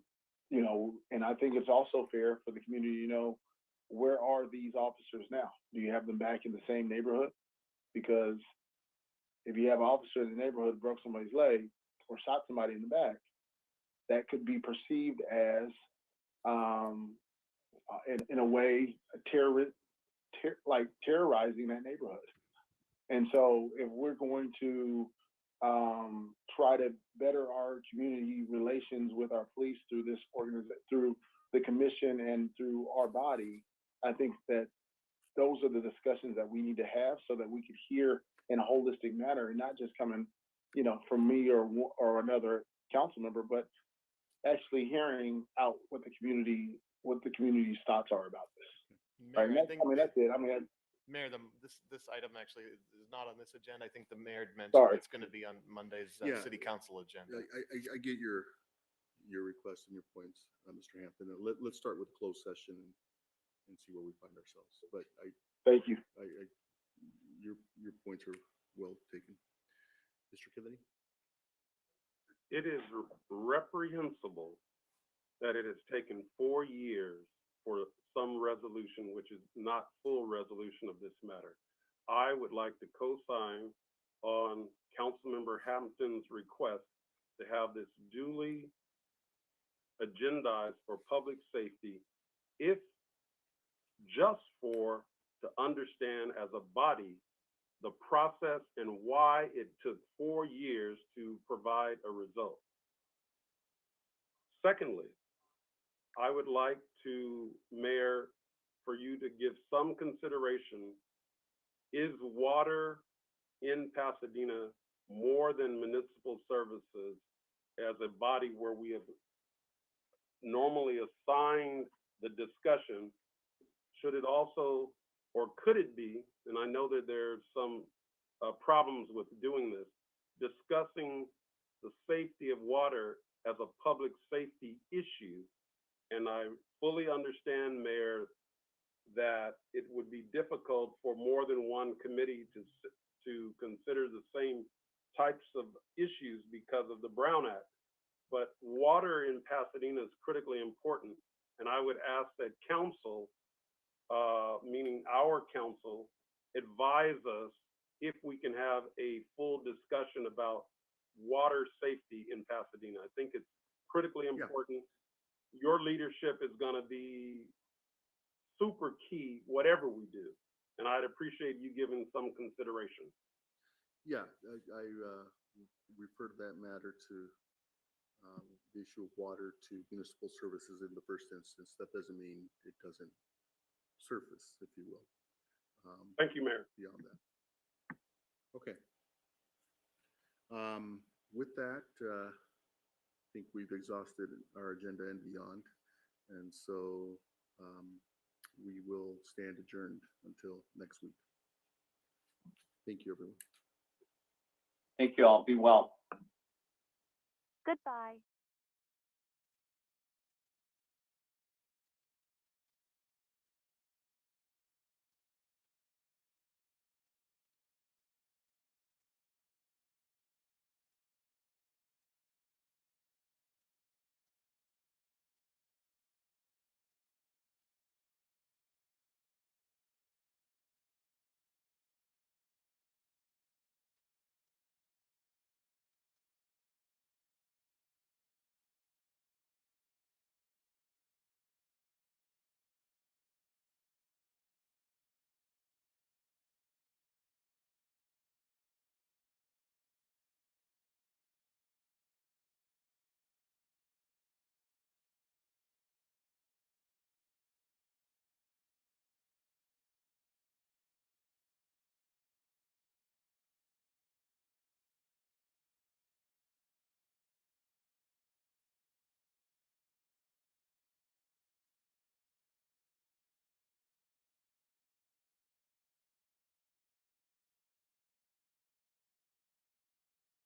I: you know, and I think it's also fair for the community to know, where are these officers now? Do you have them back in the same neighborhood? Because if you have an officer in the neighborhood broke somebody's leg or shot somebody in the back, that could be perceived as, in a way, like terrorizing that neighborhood. And so, if we're going to try to better our community relations with our police through this through the commission and through our body, I think that those are the discussions that we need to have, so that we could hear in a holistic manner, and not just coming, you know, from me or another council member, but actually hearing out what the community's thoughts are about this.
G: Mayor,
I: Right? That's it.
G: Mayor, this item actually is not on this agenda. I think the mayor had mentioned it's going to be on Monday's city council agenda.
B: I get your request and your points, Mr. Hampton. Let's start with closed session and see where we find ourselves. But
I: thank you.
B: Your points are well taken. Mr. Kennedy?
J: It is reprehensible that it has taken 4 years for some resolution, which is not full resolution of this matter. I would like to co-sign on Councilmember Hampton's request to have this duly agendized for public safety, if just to understand as a body the process and why it took 4 years to provide a result. Secondly, I would like to, Mayor, for you to give some consideration, is water in Pasadena more than municipal services as a body where we have normally assigned the discussion? Should it also, or could it be, and I know that there's some problems with doing this, discussing the safety of water as a public safety issue? And I fully understand, Mayor, that it would be difficult for more than one committee to consider the same types of issues because of the Brown Act. But water in Pasadena is critically important. And I would ask that council, meaning our council, advise us if we can have a full discussion about water safety in Pasadena. I think it's critically important. Your leadership is going to be super key, whatever we do. And I'd appreciate you giving some consideration.
B: Yeah, I refer to that matter to the issue of water to municipal services in the first instance. That doesn't mean it doesn't surface, if you will.
J: Thank you, Mayor.
B: Beyond that. Okay. With that, I think we've exhausted our agenda and beyond. And so we will stand adjourned until next week. Thank you, everyone.
H: Thank you all. Be well.
K: Goodbye.